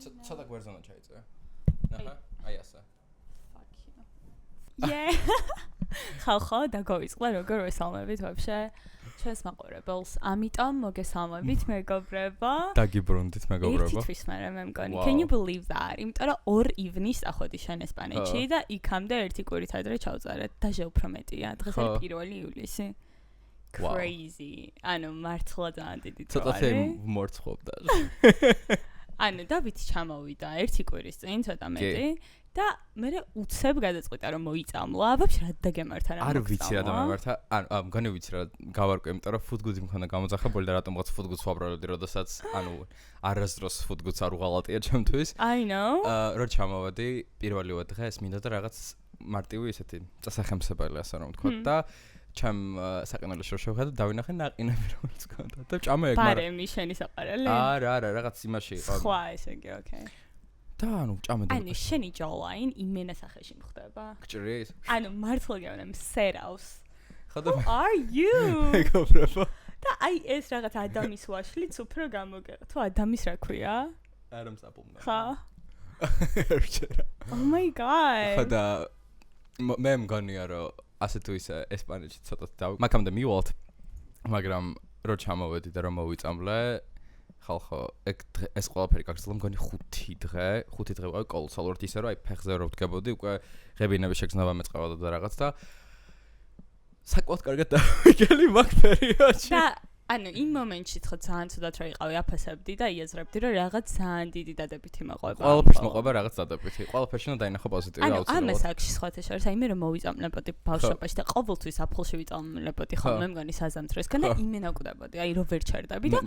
ცოტა გვერდზენა ჩაიწერე. აჰა, აი ასე. ხალხო დაგვიწყდა როგორ ვესალმებით ვაფშე ჩვენს მაყურებელს. ამიტომ მოგესალმებით მეგობრებო. დაგიბრუნდით მეგობრებო. ერთთვის მე მგონი. Can you believe that? იმიტომ რომ 2 ივნის ახოდი შენ ესპანეთში და იქამდე ერთი კვირით ადრე ჩავწერეთ. დაჟე უფრო მეტია. დღეს არის 1 ივლისი. Crazy. ანუ მართლა ძალიან დიდი დრო არის. ცოტა მორცხობდა. ანუ დავით ჩამოვიდა ერთი კვირის წინ ცოტა მეტი და მე უცებ გადაწყვიტა რომ მოიწამლა. ვაფშე რა დაგემართა რა. არ ვიცი რა დამემართა. ანუ მგონი ვიცი რა გავარკვე, იმიტომ რომ ფუტგუძი მქონდა გამოძახებული და რატომღაც ფუტგუძს ვაბრალებდი, როდესაც ანუ არასდროს ფუტგუძს არ უღალატია ჩემთვის. I know. რო ჩამოვედი პირველივე დღეს მინდა და რაღაც მარტივი ისეთი წასახემსებელი ასე რომ ვთქვა და ჩემ საყინელში რო შევხედე დავინახე ნაყინები რომელიც გქონდა და ჭამე ეგ ბარემი შენი საყარელი? არა რაღაც იმაში იყო. სხვა ესე იგი, okay. და ანუ ჭამე და ანუ შენი jawline იმენა სახეში მხდება. გჭირია ის? ანუ მართლა გეუბნები მსერავს. ხოდა Who are you? მეგობრებო. და აი ეს რაღაც ადამის ვაშლიც უფრო გამოგეღო. თუ ადამის რა ქვია? არა მსაპულნა. ხა? ერჩერა. Oh my god. ხოდა მე მგონია რომ ასე თუ ისე ესპანეთში ცოტა და მაგამდე მივალთ, მაგრამ რო ჩამოვედი და რომ მოვიწამლე ხალხო ეს ყველაფერი გაგრძელდა მგონი 5 დღე ვიყავი კოლოსალურად ისე რომ აი ფეხზე რო ვდგებოდი უკვე ღებინების შეგრძნება მეწყებოდა და რაღაც და საკმაოდ კარგად დავიგელი მაგ პერიოდში და ანუ იმ მომენტში ხო ძალიან ცუდად რა იყავი აფასებდი და იაზრებდი რომ რაღაც ძალიან დიდი დადებითი მოყვება. ყველაფერს მოყვება რაღაც დადებითი. ყველაფერში უნდა დაინახო პოზიტივი აუცილებლად. ანუ ამას აქში სხვათა შორის აი მე რომ მოვიწამლებოდი ბავშვობაში და ყოველთვის აფხულში ვიწამლებოდი ხოლმე მგონი საზამთროსგან და იმენა ვკვდებოდი აი რომ ვერ ჩერდები და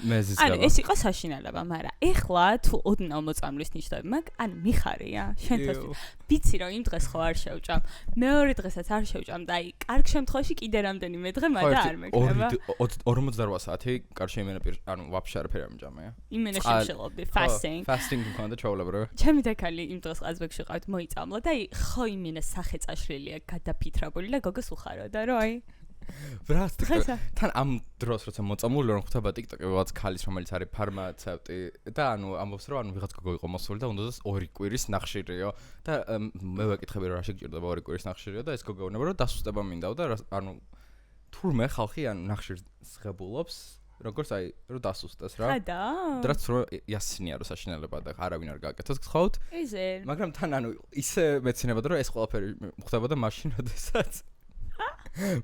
ანუ ეს იყო საშინელება, მაგრამ ეხლა თუ ოდნავ მოწამლის ნიშნები მაგ ანუ მიხარია შენთვის ვიცი რომ იმ დღეს ხო არ შევჭამ მეორე დღესაც არ შევჭამ და აი კარგ შემთხვევაში კიდე რამდენიმე დღე მადა არ მეკნება 48 საათი კარში იმენა ანუ ვაფშე არაფერი არ მჭამია იმენა შემშელობდი fasting მქონდა ჩაულებრივი ჩემი დეკალი იმ დღეს ყაზბეგში ყავით მოიწამლა და აი ხო იმენა სახე წაშლილია გადაფითრებული და გოგოს უხაროდა რომ აი თან ამ დროს როცა მოწამული რომ ხვდება TikTok-ი ვიღაც ქალის რომელიც არის ფარმაცევტი და ანუ ამბობს რომ ანუ ვიღაც გოგო იყო მოსული და უნდაძს 2 კვირის ნახშირიო და მე ვეკითხები რომ რა შეგჭირდება 2 კვირის ნახშირიო და ეს გოგო უნება რომ დასუსტება მინდაო და ანუ თურმე ხალხი ანუ ნახშირს ღებულობს როგორც აი რომ დასუსტეს რა და რაც რომ იასინია რომ საშინელება და არავინ არ გააკეთოს გთხოვთ მაგრამ თან ანუ ისე მეცინებოდა რომ ეს ყველაფერი ხდებოდა მაშინ როდესაც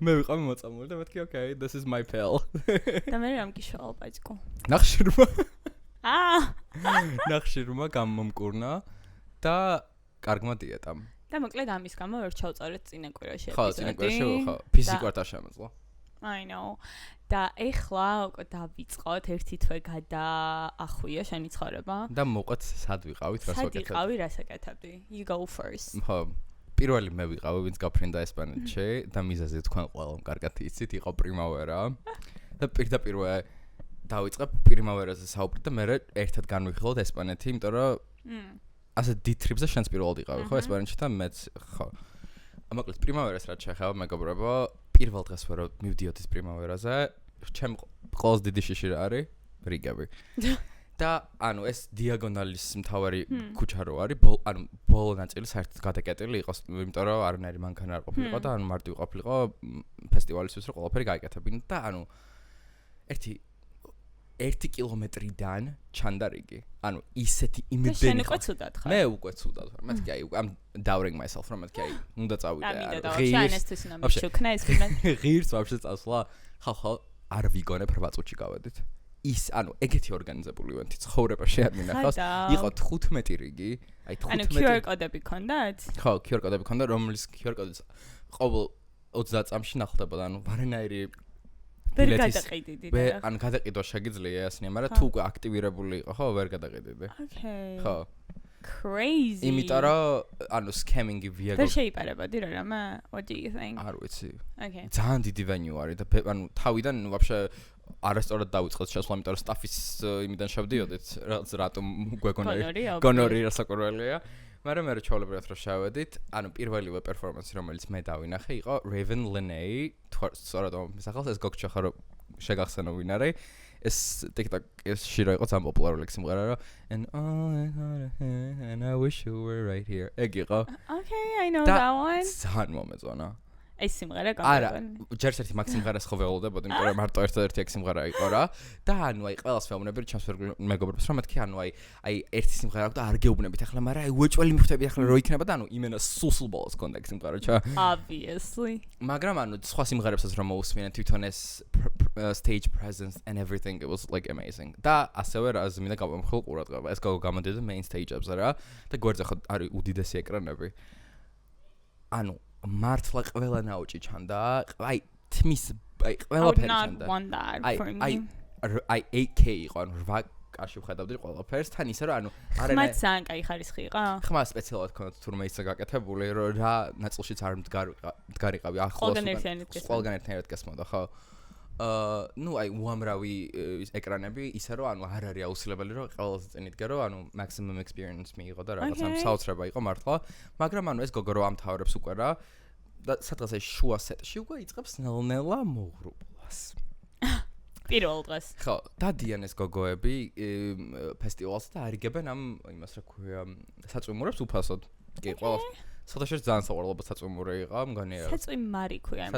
მე ვიყავი მოწამული და მეთქი okay this is my pill და მე რამ გიშავალ პაჭკო ნახშირმა გამომკურნა და კარგმა დიეტამ და მოკლედ ამის გამო ვერ ჩავწერეთ წინა კვირაში ხო წინა კვირაში ხო ფიზიკურად არ შემეძლო I know და ეხლა უკვე დავიწყოთ ერთი თვე გადაახვია შენი ცხოვრება და მოყვეთ სად ვიყავით რას ვაკეთებდი სად ვიყავი რას აკეთებდი you go first ხო პირველი მე ვიყავი ვინც გაფრინდა ესპანეთში და მიზეზი თქვენ ყველამ კარგად იცით იყო პრიმავერა და პირდაპირვე დავიწყე პრიმავერაზე საუბრად და მე ერთად განვიხილოთ ესპანეთი იმიტომ რომ ასე დიდ ტრიპზე შენს პირველად იყავი ხო ესპანეთში და მეც ხო მოკლედ პრიმავერას რაც შეეხება მეგობრებო პირველ დღეს ვერო მივდიოდი პრიმავერაზე ჩემ ყველაზე დიდი შიში რა არის რიგები და ანუ ეს დიაგონალის მთავარი ქუჩა რო არის ანუ ბოლო ნაწილი საერთოდ გადაკეტილი იყო იმიტომ რომ არანაირი მანქანა არ ყოფილიყო და ანუ მარტივი ყოფილიყო ფესტივალისთვის რომ ყველაფერი გაიკეთებინა და ანუ 1 კილომეტრიდან ჩანდა რიგი. ანუ ისეთი იმედენი ხო. მე უკვე ცუდად ვარ. მეთქი აი I'm doubting myself რომ მეთქი აი უნდა წავიდე. ღირს ვაფშე წასვლა. ხალხო არ ვიგონებ 8 წუთში გავედით. ის ანუ ეგეთი ორგანიზებული ვენთი ცხოვრებაში არ მინახავს. იყო 15 რიგი. აი 15. ანუ QR კოდები ქონდათ? ხო, QR კოდები ქონდა, რომლის QR კოდიც ყოველ 30 წამში ნახდებოდა. ანუ ვარენაირი ვერ გადაყიდიდი და ან გადაყიდვა შეგიძლია ასნია, მაგრამ თუ უკვე აქტივირებული იყო, ხო, ვერ გადაყიდიდი. Okay. ხო. Crazy. იმიტომ რომ ანუ scamming-ი ვიაგო. ვერ შეიპარებოდი რა რამე? What do you think? არ ვიცი. Okay. ძალიან დიდი venue არის და ანუ თავიდან ვაფშე არასწორად დავიწყეთ შესვლა, იმიტომ რომ სტაფის იმიდან შევდიოდით, რაღაც რატომ გონორი რასაკვირველია. მაგრამ მე ჩავლებრეთ რომ შევედით, ანუ პირველივე პერფორმანსი რომელიც მე დავინახე იყო Raven Lene, სწორად მომისახავს ეს გოგჩა ხარო შეგახსენო ვინ არის. ეს TikTok-ში რა იყო ძალიან პოპულარული სიმღერა რა and I wish you were right here. ეგ იყო. Okay, I know that one. ძალიან მომეწონა. ეს სიმღერა არა, ჯერ ერთი მაგ სიმღერას ხო ველოდებოდი, იმიტომ რომ მარტო ერთ-ერთი ეგ სიმღერა იყო რა. და ანუ აი ყველას ვეუბნები, ჩემს მეგობრებს, რომ მეთქი ანუ აი ერთი სიმღერა აქვს და არ გეუბნებით ახლა, მაგრამ აი უეჭველი მიხვდები ახლა რო იქნება და ანუ იმენა სულ ბოლოს კონდა ეგ სიმღერა, ჩა. Obviously. მაგრამ ანუ სხვა სიმღერებსაც რომ მოусმინე თვითონ ეს stage presence and everything, it was like amazing. და ასევე რა მინდა გავამხილო ყურადღება. ეს გამოდიოდა main stage-ებზე რა და გვერდზე ხო არის უდიდესი ეკრანები. ანუ მართლა ყველა ნაუჭი ჩანდა. აი თმის აი ყველაფერი ჩანდა. აი 8K იყო, ანუ 8K-ში ვხედავდი ყველაფერს, თან ისე რომ ანუ ხმაც ძალიან კაი ხარისხი იყო. ხმა სპეციალურად ქონდა თურმე ისე გაკეთებული, რომ რა ნაწილშიც არ მდგარიყავი ახლოს. ყველგან ერთნაირად გესმოდა, ხო? ну აი უამრავი ეკრანები ისე რომ ანუ არ არის აუცილებელი რომ ყველაზე წინ იდგე რომ ანუ maximum experience მიიღო და რაღაცა საოცრება იყო მართლა მაგრამ ანუ ეს გოგო რო ამთავრებს უკვე რა და სადღაც ეს შუა სეტში უკვე იწყებს ნელ-ნელა მოღრუბლას პირველ დღეს ხო დადიან ეს გოგოები ფესტივალს და არიგებენ ამ იმას რა ქვია საწვიმურებს უფასოდ კი ყველა სათაშორისო ძალიან საყვარლობა საწვიმური იყო მგონია საწვიმარი ქვია იმ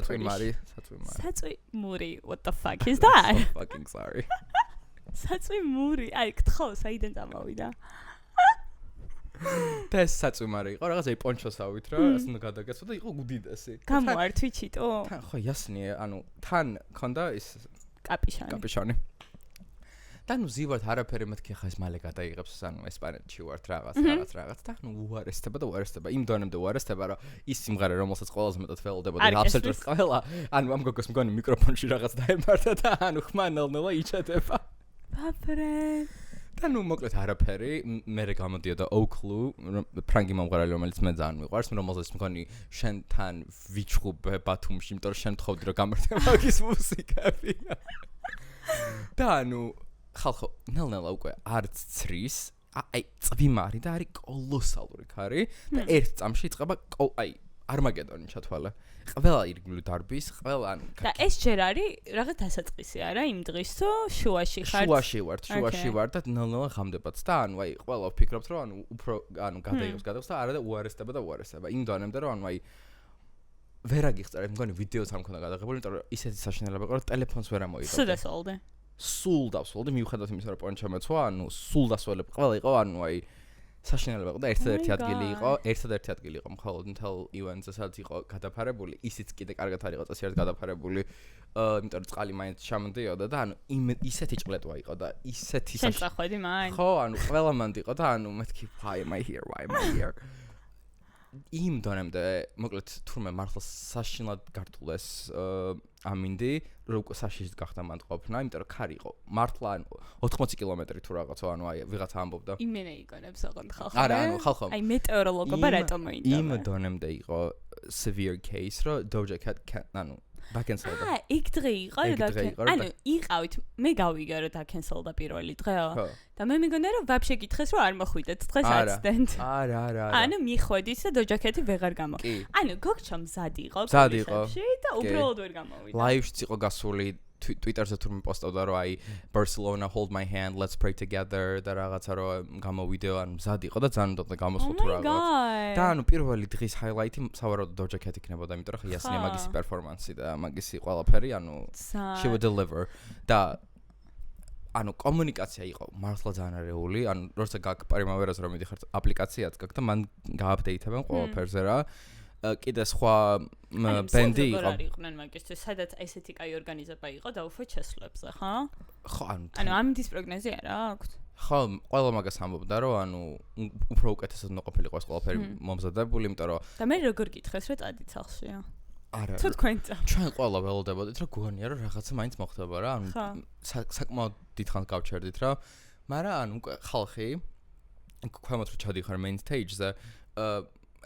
საწვიმური what the fuck is that so fucking sorry საწვიმური აი გთხოვ საიდან წამოვიდა და ეს საწვიმარი იყო რაღაცა პონჩოსავით რა ასე უნდა გადაგეცო და იყო უდიდესი გამოარ თვიჩიტო თან ხო იასნია ანუ თან ქონდა ის კაპიშანი და ნუ ზივართ არაფერი მეთქი ხა ეს მალე გადაიღებს ანუ ესპანეთში ვართ რაღაც და ნუ უარესდება იმ დონემდე უარესდება რომ ის სიმღერა რომელსაც ყველაზე მეტად ველოდებოდა აბსოლუტურად ყველა ანუ ამ გოგოს მგონი მიკროფონში რაღაც დაემართა და ანუ ხმანელნელა იჩედება ბაფრე და ნუ მოკლედ არაფერი მე გამოდიოდა ოკლუ ფრანგი მომღერალი რომელიც მე ძალიან მიყვარს რომელსაც მგონი შენ თან ვიჩხუბე ბათუმში იმიტომ რომ შენ თხოვდი რომ გამართე მაგის მუსიკები და ნუ ხალხო ნელ-ნელა უკვე არც ცრის აი წვიმარი და არის კოლოსალური ქარი და ერთ წამში იწყება აი არმაგედონი ჩათვალე ყველა ირგვლივ დარბის ყველა ანუ და ეს ჯერ არის რაღაც დასაწყისი არა იმ დღის თუ შუაში ხარ შუაში ვარ და ნელ-ნელა ღამდებაც და ანუ აი ყველა ვფიქრობთ რომ ანუ უფრო ანუ გადაიღოს და არა და უარესდება იმ დონემდე რომ ანუ აი ვერ აგიხსნა მგონი ვიდეოც არ მქონდა გადაღებული იმიტომ რომ ისეთი საშინელება იყო რომ ტელეფონს ვერ ამოიღო სულ დავსვოლდი მიუხედავად იმისა რომ პონჩა მეცვა ანუ სულ დასვოლებ ყველა იყო ანუ აი საშინელება იყო და ერთადერთი ადგილი იყო მხოლოდ მთელ ივენტზე სადაც იყო გადაფარებული ისიც კიდე კარგად არ იყო წესიერ გადაფარებული იმიტომ რომ წყალი მაინც ჩამოდიოდა და ანუ ისეთი ჭყლეტვა იყო და ისეთი შეწახვედი მაინც ხო ანუ ყველა მანდ იყო და ანუ მეთქი why am I here იმ დონემდე მოკლედ თურმე მართლა საშინლად გართულეს ამინდი რომ უკვე საშიშით გახდა მანდ ყოფნა იმიტომ რომ ქარი იყო მართლა 80 კილომეტრი თუ რაღაცა ანუ აი ვიღაცა ამბობდა იმენა იგონებს ოღონდ ხალხო არა ანუ ხალხო აი მეტეოროლოგობა რატომ მოინდა იმ დონემდე იყო severe case რომ Doja Cat ანუ დაკენსელდა იქ დღე იყო ანუ იყავით მე გავიგე რომ დაკენსელდა პირველი დღეო და მე მეგონა რომ ვაფშე გითხეს რომ არ მოხვიდეთ დღეს accident არა ანუ მიხვედით და Doja Cat-ი ვეღარ გამო ანუ გოგჩა მზად იყო და უბრალოდ ვერ გამოვიდა live-შიც იყო გასული Twitter-ზე თურმე პოსტავდა რომ აი Barcelona hold my hand let's pray together და რაღაცა რომ გამოვიდეო ანუ მზად იყო და ძალიან უნდა გამოსულ თუ რაღაც და ანუ პირველი დღის highlight-ი სავარაუდოდ Doja Cat იქნებოდა იმიტომ რომ ხიასნია მაგისი პერფორმანსი და მაგისი ყველაფერი ანუ she would deliver და ანუ კომუნიკაცია იყო მართლა ძალიან არეული ანუ როცა გაკ პარიმავერას რომ მიდიხართ აპლიკაციაც გაკ და მან გააპდეითებენ ყველაფერზე რა კიდე სხვა ბენდი იყო. არ იყვნენ მაგისთვის, სადაც ესეთი კაი ორგანიზება იყო და უფრო ჩესლებზე, ხო? ხო, ანუ ამის პროგნოზი არა აქვს? ხო, ყველა მაგას ამბობდა, რომ ანუ უფრო უკეთესად უნდა ყოფილიყო ეს ყველაფერი მომზადებული, იმიტომ რომ და მე როგორ გითხეს, რომ წადით სახლშია? არა. თუ თქვენ ჩვენ ყველა ველოდებოდით, რომ გონია რომ რაღაცა მაინც მოხდება რა, ანუ საკმაოდ დიდხანს გავჩერდით რა, მაგრამ ანუ უკვე ხალხი ქვემოთ რო ჩადიხარ main stage-ზე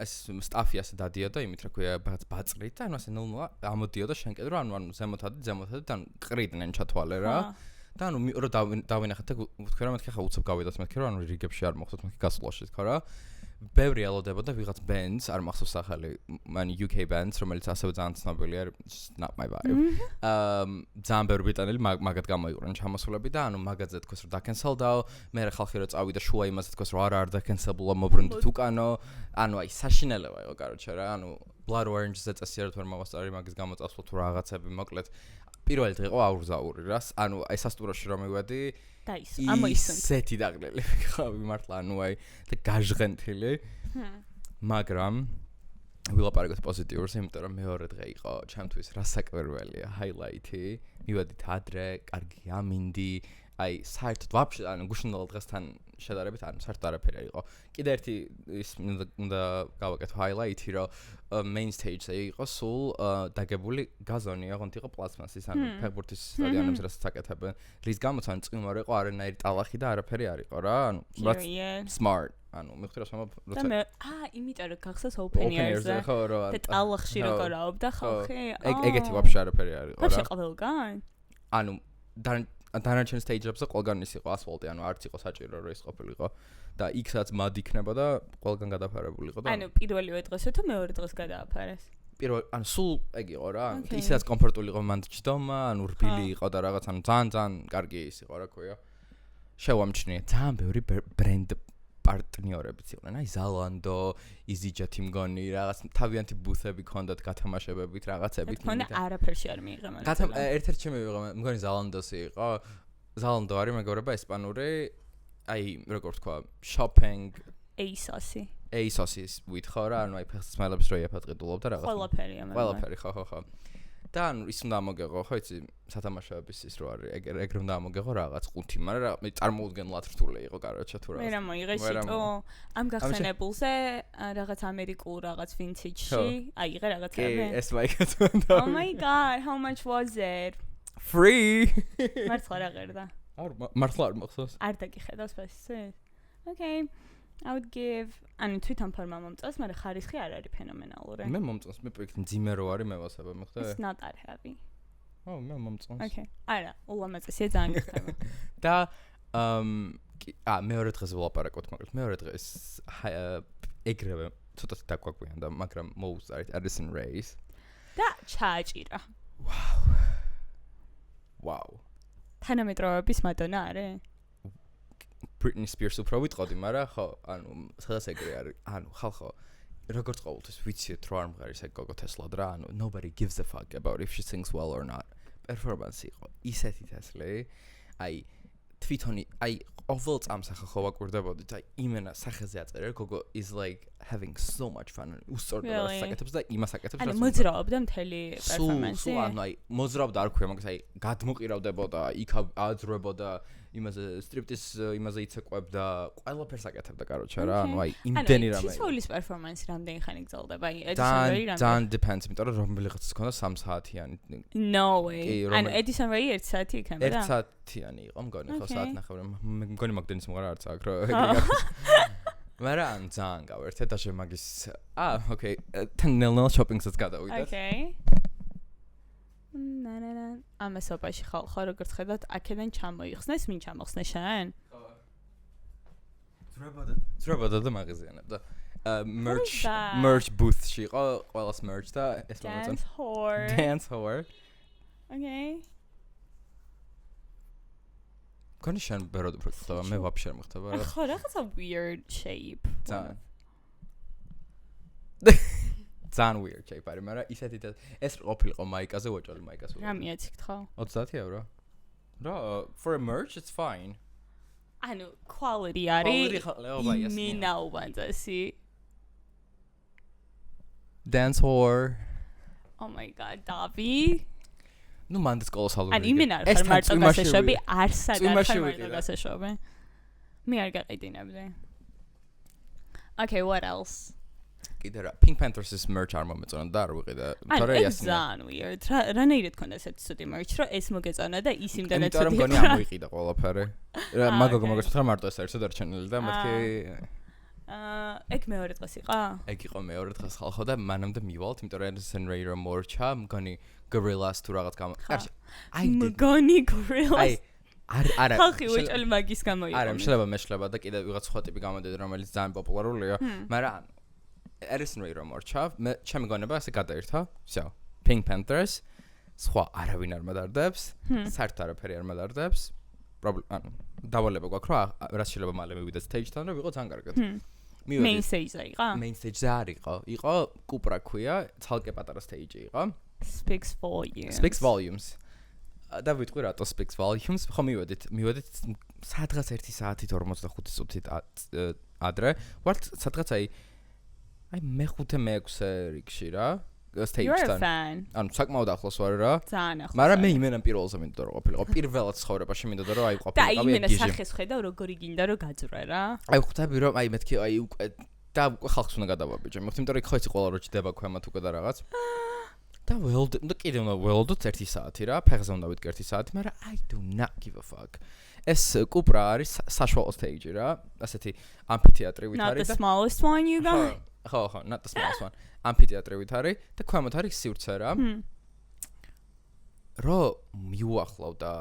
ეს სტაფი ასე დადიოდა იმით რა ქვია ბაწრით და ანუ ასე ნელ-ნელა ამოდიოდა შენ კიდე ანუ ზემოთადი და ყრიდნენ ჩათვალე რა და ანუ რო დავინახეთ და ვთქვი რა მეთქი ხა უცებ გავიდოთ მეთქი რა ანუ რიგებში არ მოხდოთ მეთქი გასვლაში თქო რა ბევრი ელოდებოდა ვიღაც bands, არ მახსოვს სახელი, მან UK bands, რომელიც ასევე ძალიან ცნობილია, not my vibe. ძალიან ბევრი ბრიტანელი მაგად გამოიყურნენ ჩამოსულები და ანუ მაგაზე თქოს რომ დაკენსელდაო, მე ხალხი რომ წავიდა შუა იმაზე თქოს რომ არ დაკენსებულა მობრუნდით უკანო, ანუ აი საშინელება იყო კაროჩე რა, ანუ Blood Orange-ზე წესიერად ვერ მოვასწარი მაგის გამოწასვლა თუ რაღაცები, მოკლედ პირველი დღე იყო აურზაური რას, ანუ აი სასტუმროში რომ მივედი და ისეთი დაგლელი ვიყავი მართლა, ანუ აი და გაჟღენთილი. მაგრამ ვილაპარაკოთ პოზიტიურს, იმიტომ რომ მეორე დღე იყო ჩემთვის რასაკვირველია, ჰაილაითი. მივედით ადრე, კარგი ამინდი, აი საერთოდ ვაფშე ანუ გუშინდელ დღესთან შედარებით ანუ საერთოდ არაფერი არ იყო. კიდე ერთი ის უნდა გავაკეთო ჰაილაითი, რომ main stage-ზე იყო სულ დაგებული გაზონი, აღონთ იყო პლაზმასის, ანუ ფეხბურთის სტადიონებზე რასაც აკეთებენ. რის გამოც ან წვიმორი იყო, არანაირი ტალახი და არაფერი არ იყო რა, ანუ smart. ანუ მიხდი რომ და მე იმიტომ რომ გახსოვს open air-ზე და ტალახში როგორ აობდა ხალხი. ეგეთი ვაფშე არაფერი არ იყო რა. ვაფშე ყველგან? ანუ დანარჩენ stage-ებზე ყველგან ის იყო ასფალტი, ანუ არც იყო საჭირო რომ ის ყოფილიყო და იქსაც მად იქნება და ყველგან გადაფარებული იყო და ანუ პირველივე დღესო თუ მეორე დღეს გადააფარეს? ანუ სულ ეგ იყო რა, ისედაც კომფორტული იყო მანდ ჯდომა, ანუ რბილი იყო და რაღაც ანუ ძალიან კარგი ის იყო რა ქვია. შევამჩნიე ძალიან ბევრი ბრენდ პარტნიორებიც იყვნენ, აი Zalando, EasyJet მგონი, რაღაც თავიანთი ბუთები ქონდათ გათამაშებებით, რაღაცებით. მგონი არაფერში არ მიიღე მაგრამ. ერთ-ერთი ჩემი ვიღო, მგონი Zalando-ი იყო. Zalando არის მეგობრებო ესპანური, აი როგორ ვთქვა, shopping ASOS-ის ვითხოვ რა, ანუ აი ფეხსაცმელებს რო იაფატყიდულობ და რაღაც. ყველაფერი, ხო. და ანუ ის უნდა მოგეღო, ხო იცი, სათამაშოების ის რო არის, ეგ რომ დამოგეღო რაღაც ყუთი, მაგრამ წარმოუდგენლად რთული იყო, კაროჩე თუ რაღაც. მე რა მოიღე შიტო, ამ გახსენებულზე რაღაც ამერიკულ რაღაც vintage-ში, აიღე რაღაცები. ეს მაიგეთ. Oh my god, how much was it? Free. მართლა რა ღერდა? მართლა არ მახსოვს. არ დაგიხედავს ფასი. Okay. I would give ანუ თვითონ ფორმა მომწონს, მაგრამ ხარისხი არ არის ფენომენალური. მე მომწონს, მე პროექტი ძიმე რო არის მე ვასება, მიხდე? It's not that heavy. მე მომწონს. Okay. არა, ულამაზესია ძალიან გიხდება. და მეორე დღეს ვილაპარაკოთ, მაგრამ მეორე დღეს ეგრევე ცოტა დაგვაგვიანდა, მაგრამ მოუწარით Addison Rae's. და ჩააჭირა. Wow. თანამედროვეების მადონა არის? Britney Spears უფრო ვიტყოდი, მაგრამ ხო, ანუ სადაც ეგრე არის, ანუ ხალხო როგორც ყოველთვის ვიციეთ რომ არ მღერის ეგ გოგო თესლად რა, ანუ nobody gives a fuck about if she sings well or not. Performance იყო ისეთი თესლი, აი თვითონი, აი ყოველ წამს ახლა ხო ვაკვირდებოდით, აი იმენა სახეზე აწერე, გოგო is like having so much fun. უსწორდება საკეთებს და იმას აკეთებს რა. ანუ მოძრაობდა მთელი პერფორმანსი. სულ ანუ აი მოძრაობდა არ ქვია, მაგას აი გადმოყირავდებოდა, იქ აძრებოდა იმაზე სტრიპტის იმაზე იცეკვებდა, ყველაფერს აკეთებდა კაროჩე რა, ანუ აი იმდენი რამე. სისოლის პერფორმანსი რამდენი ხანი გრძელდება? აი Edison Ray რამე. ძალიან depends, იმიტომ რომ რომელიღაც ქონდა 3 საათიანი. No way. ანუ Edison Ray 1 საათი იქნება და 1 საათიანი იყო მგონი, ხო საათნახევარი. მგონი მაგდენის მომღერა არც აქ რო. მაგრამ ძალიან გავერთე და შემაგის okay, ნელ-ნელ shopping-საც გადავიდეთ. Okay. ამასობაში ხალხო როგორც ხედავთ, აქედან ჩამოიხსნეს, მინ ჩამოხსნეს შენ? ხო. ძრებოდა და მაღაზიანებდა. merch booth-ში იყო, ყველას merch და ეს მომწონს. Dance whore. Okay. კონი შენ ბეროდ უფრო ხდება, მე ვაფშე არ მეხდება რა. ხო, რაღაცა weird shape. ძალიან weird shape არის, მაგრამ ისეთი ეს ყოფილიყო მაიკაზე, ვაჭრული მაიკაზე. რა მიეციქთ ხო? 30 евро. რა, for a merch it's fine. ანუ quality არის. მინაუბანძასი. Dance whore. Oh my god, Davi. ნუ მანდეს კოლოსალური. ან იმენ არ ხარ მარტო გასაშობი, არსად არ ხარ მარტო გასაშობი. მე არ გაყიდინებდი. Okay, what else? კიდე რა, Pink Panthers-ის merch არ მომეწონა და არ ვიყიდა. თორე იასნა. ძალიან weird. რანაირად ქონდა ესეთი ცუდი merch, რომ ეს მოგეწონა და ის იმდანაც ცუდი. იმიტომ რომ მგონი ამოიყიდა ყველაფერი. რა მაგოგო მაგას მარტო ეს ერთად არ ჩანელი და მეთქი ეგ მეორე დღეს იყო? ეგ იყო მეორე დღეს ხალხო და მანამდე მივალთ, იმიტომ რომ Addison Rae რო მორჩა, მგონი Gorillaz თუ რაღაც გამო. აი მგონი Gorillaz. არა ხალხი უეჭველი მაგის გამოიყო არა შეიძლება მეშლება და კიდე ვიღაც სხვა ტიპი გამოდიოდა რომელიც ძალიან პოპულარულია მაგრამ Harrison Ray რომ მორჩა მე ჩემი გონება ასე გადაირთა всё Pink Panthers სხვა არავინ არ მადარდებს საერთოდ არაფერი არ მადარდებს ანუ დავალება გვაქვს რომ რაც შეიძლება მალე მივიდეთ stage-თან და ვიყო ძალიან კარგად main stage-ზე იყო main stage-ზე არ იყო კუპრა ქვია ცალკე პატარა stage-ი იყო speaks volumes და ვიტყვი რატო speaks volumes ხო მივედით სადღაც 1 საათით 45 წუთით ადრე ვართ სადღაც აი მე-5 მე-6 რიგში რა stage-თან ანუ საკმაოდ ახლოს ვარ რა ძალიან ახლოს მაგრამ მე იმენან პირველზე მინდოდა რომ ყოფილიყო პირველად ცხოვრებაში მინდოდა რომ აი ყოფილიყავი და იმენა სახეს ხედავ როგორი გინდა რომ გაძვრე რა აი ხვდები რომ აი მეთქი აი უკვე და უკვე ხალხს უნდა გადავაბიჯე მე ხთიმ რომ ხო იცი ყველა რო ჭდება ქვემოთ უკვე და რაღაც და და კიდევ უნდა ველოდოთ 1 საათი რა ფეხზე უნდა ვიდგე 1 საათი მაგრამ I do not give a fuck ეს კუპრა არის საშუალო stage რა ასეთი ამფითეატრივით არის და not the smallest one you got ხო not the smallest one ამფითეატრივით არის და ქვემოთ არის სივრცე რა რო მიუახლავ და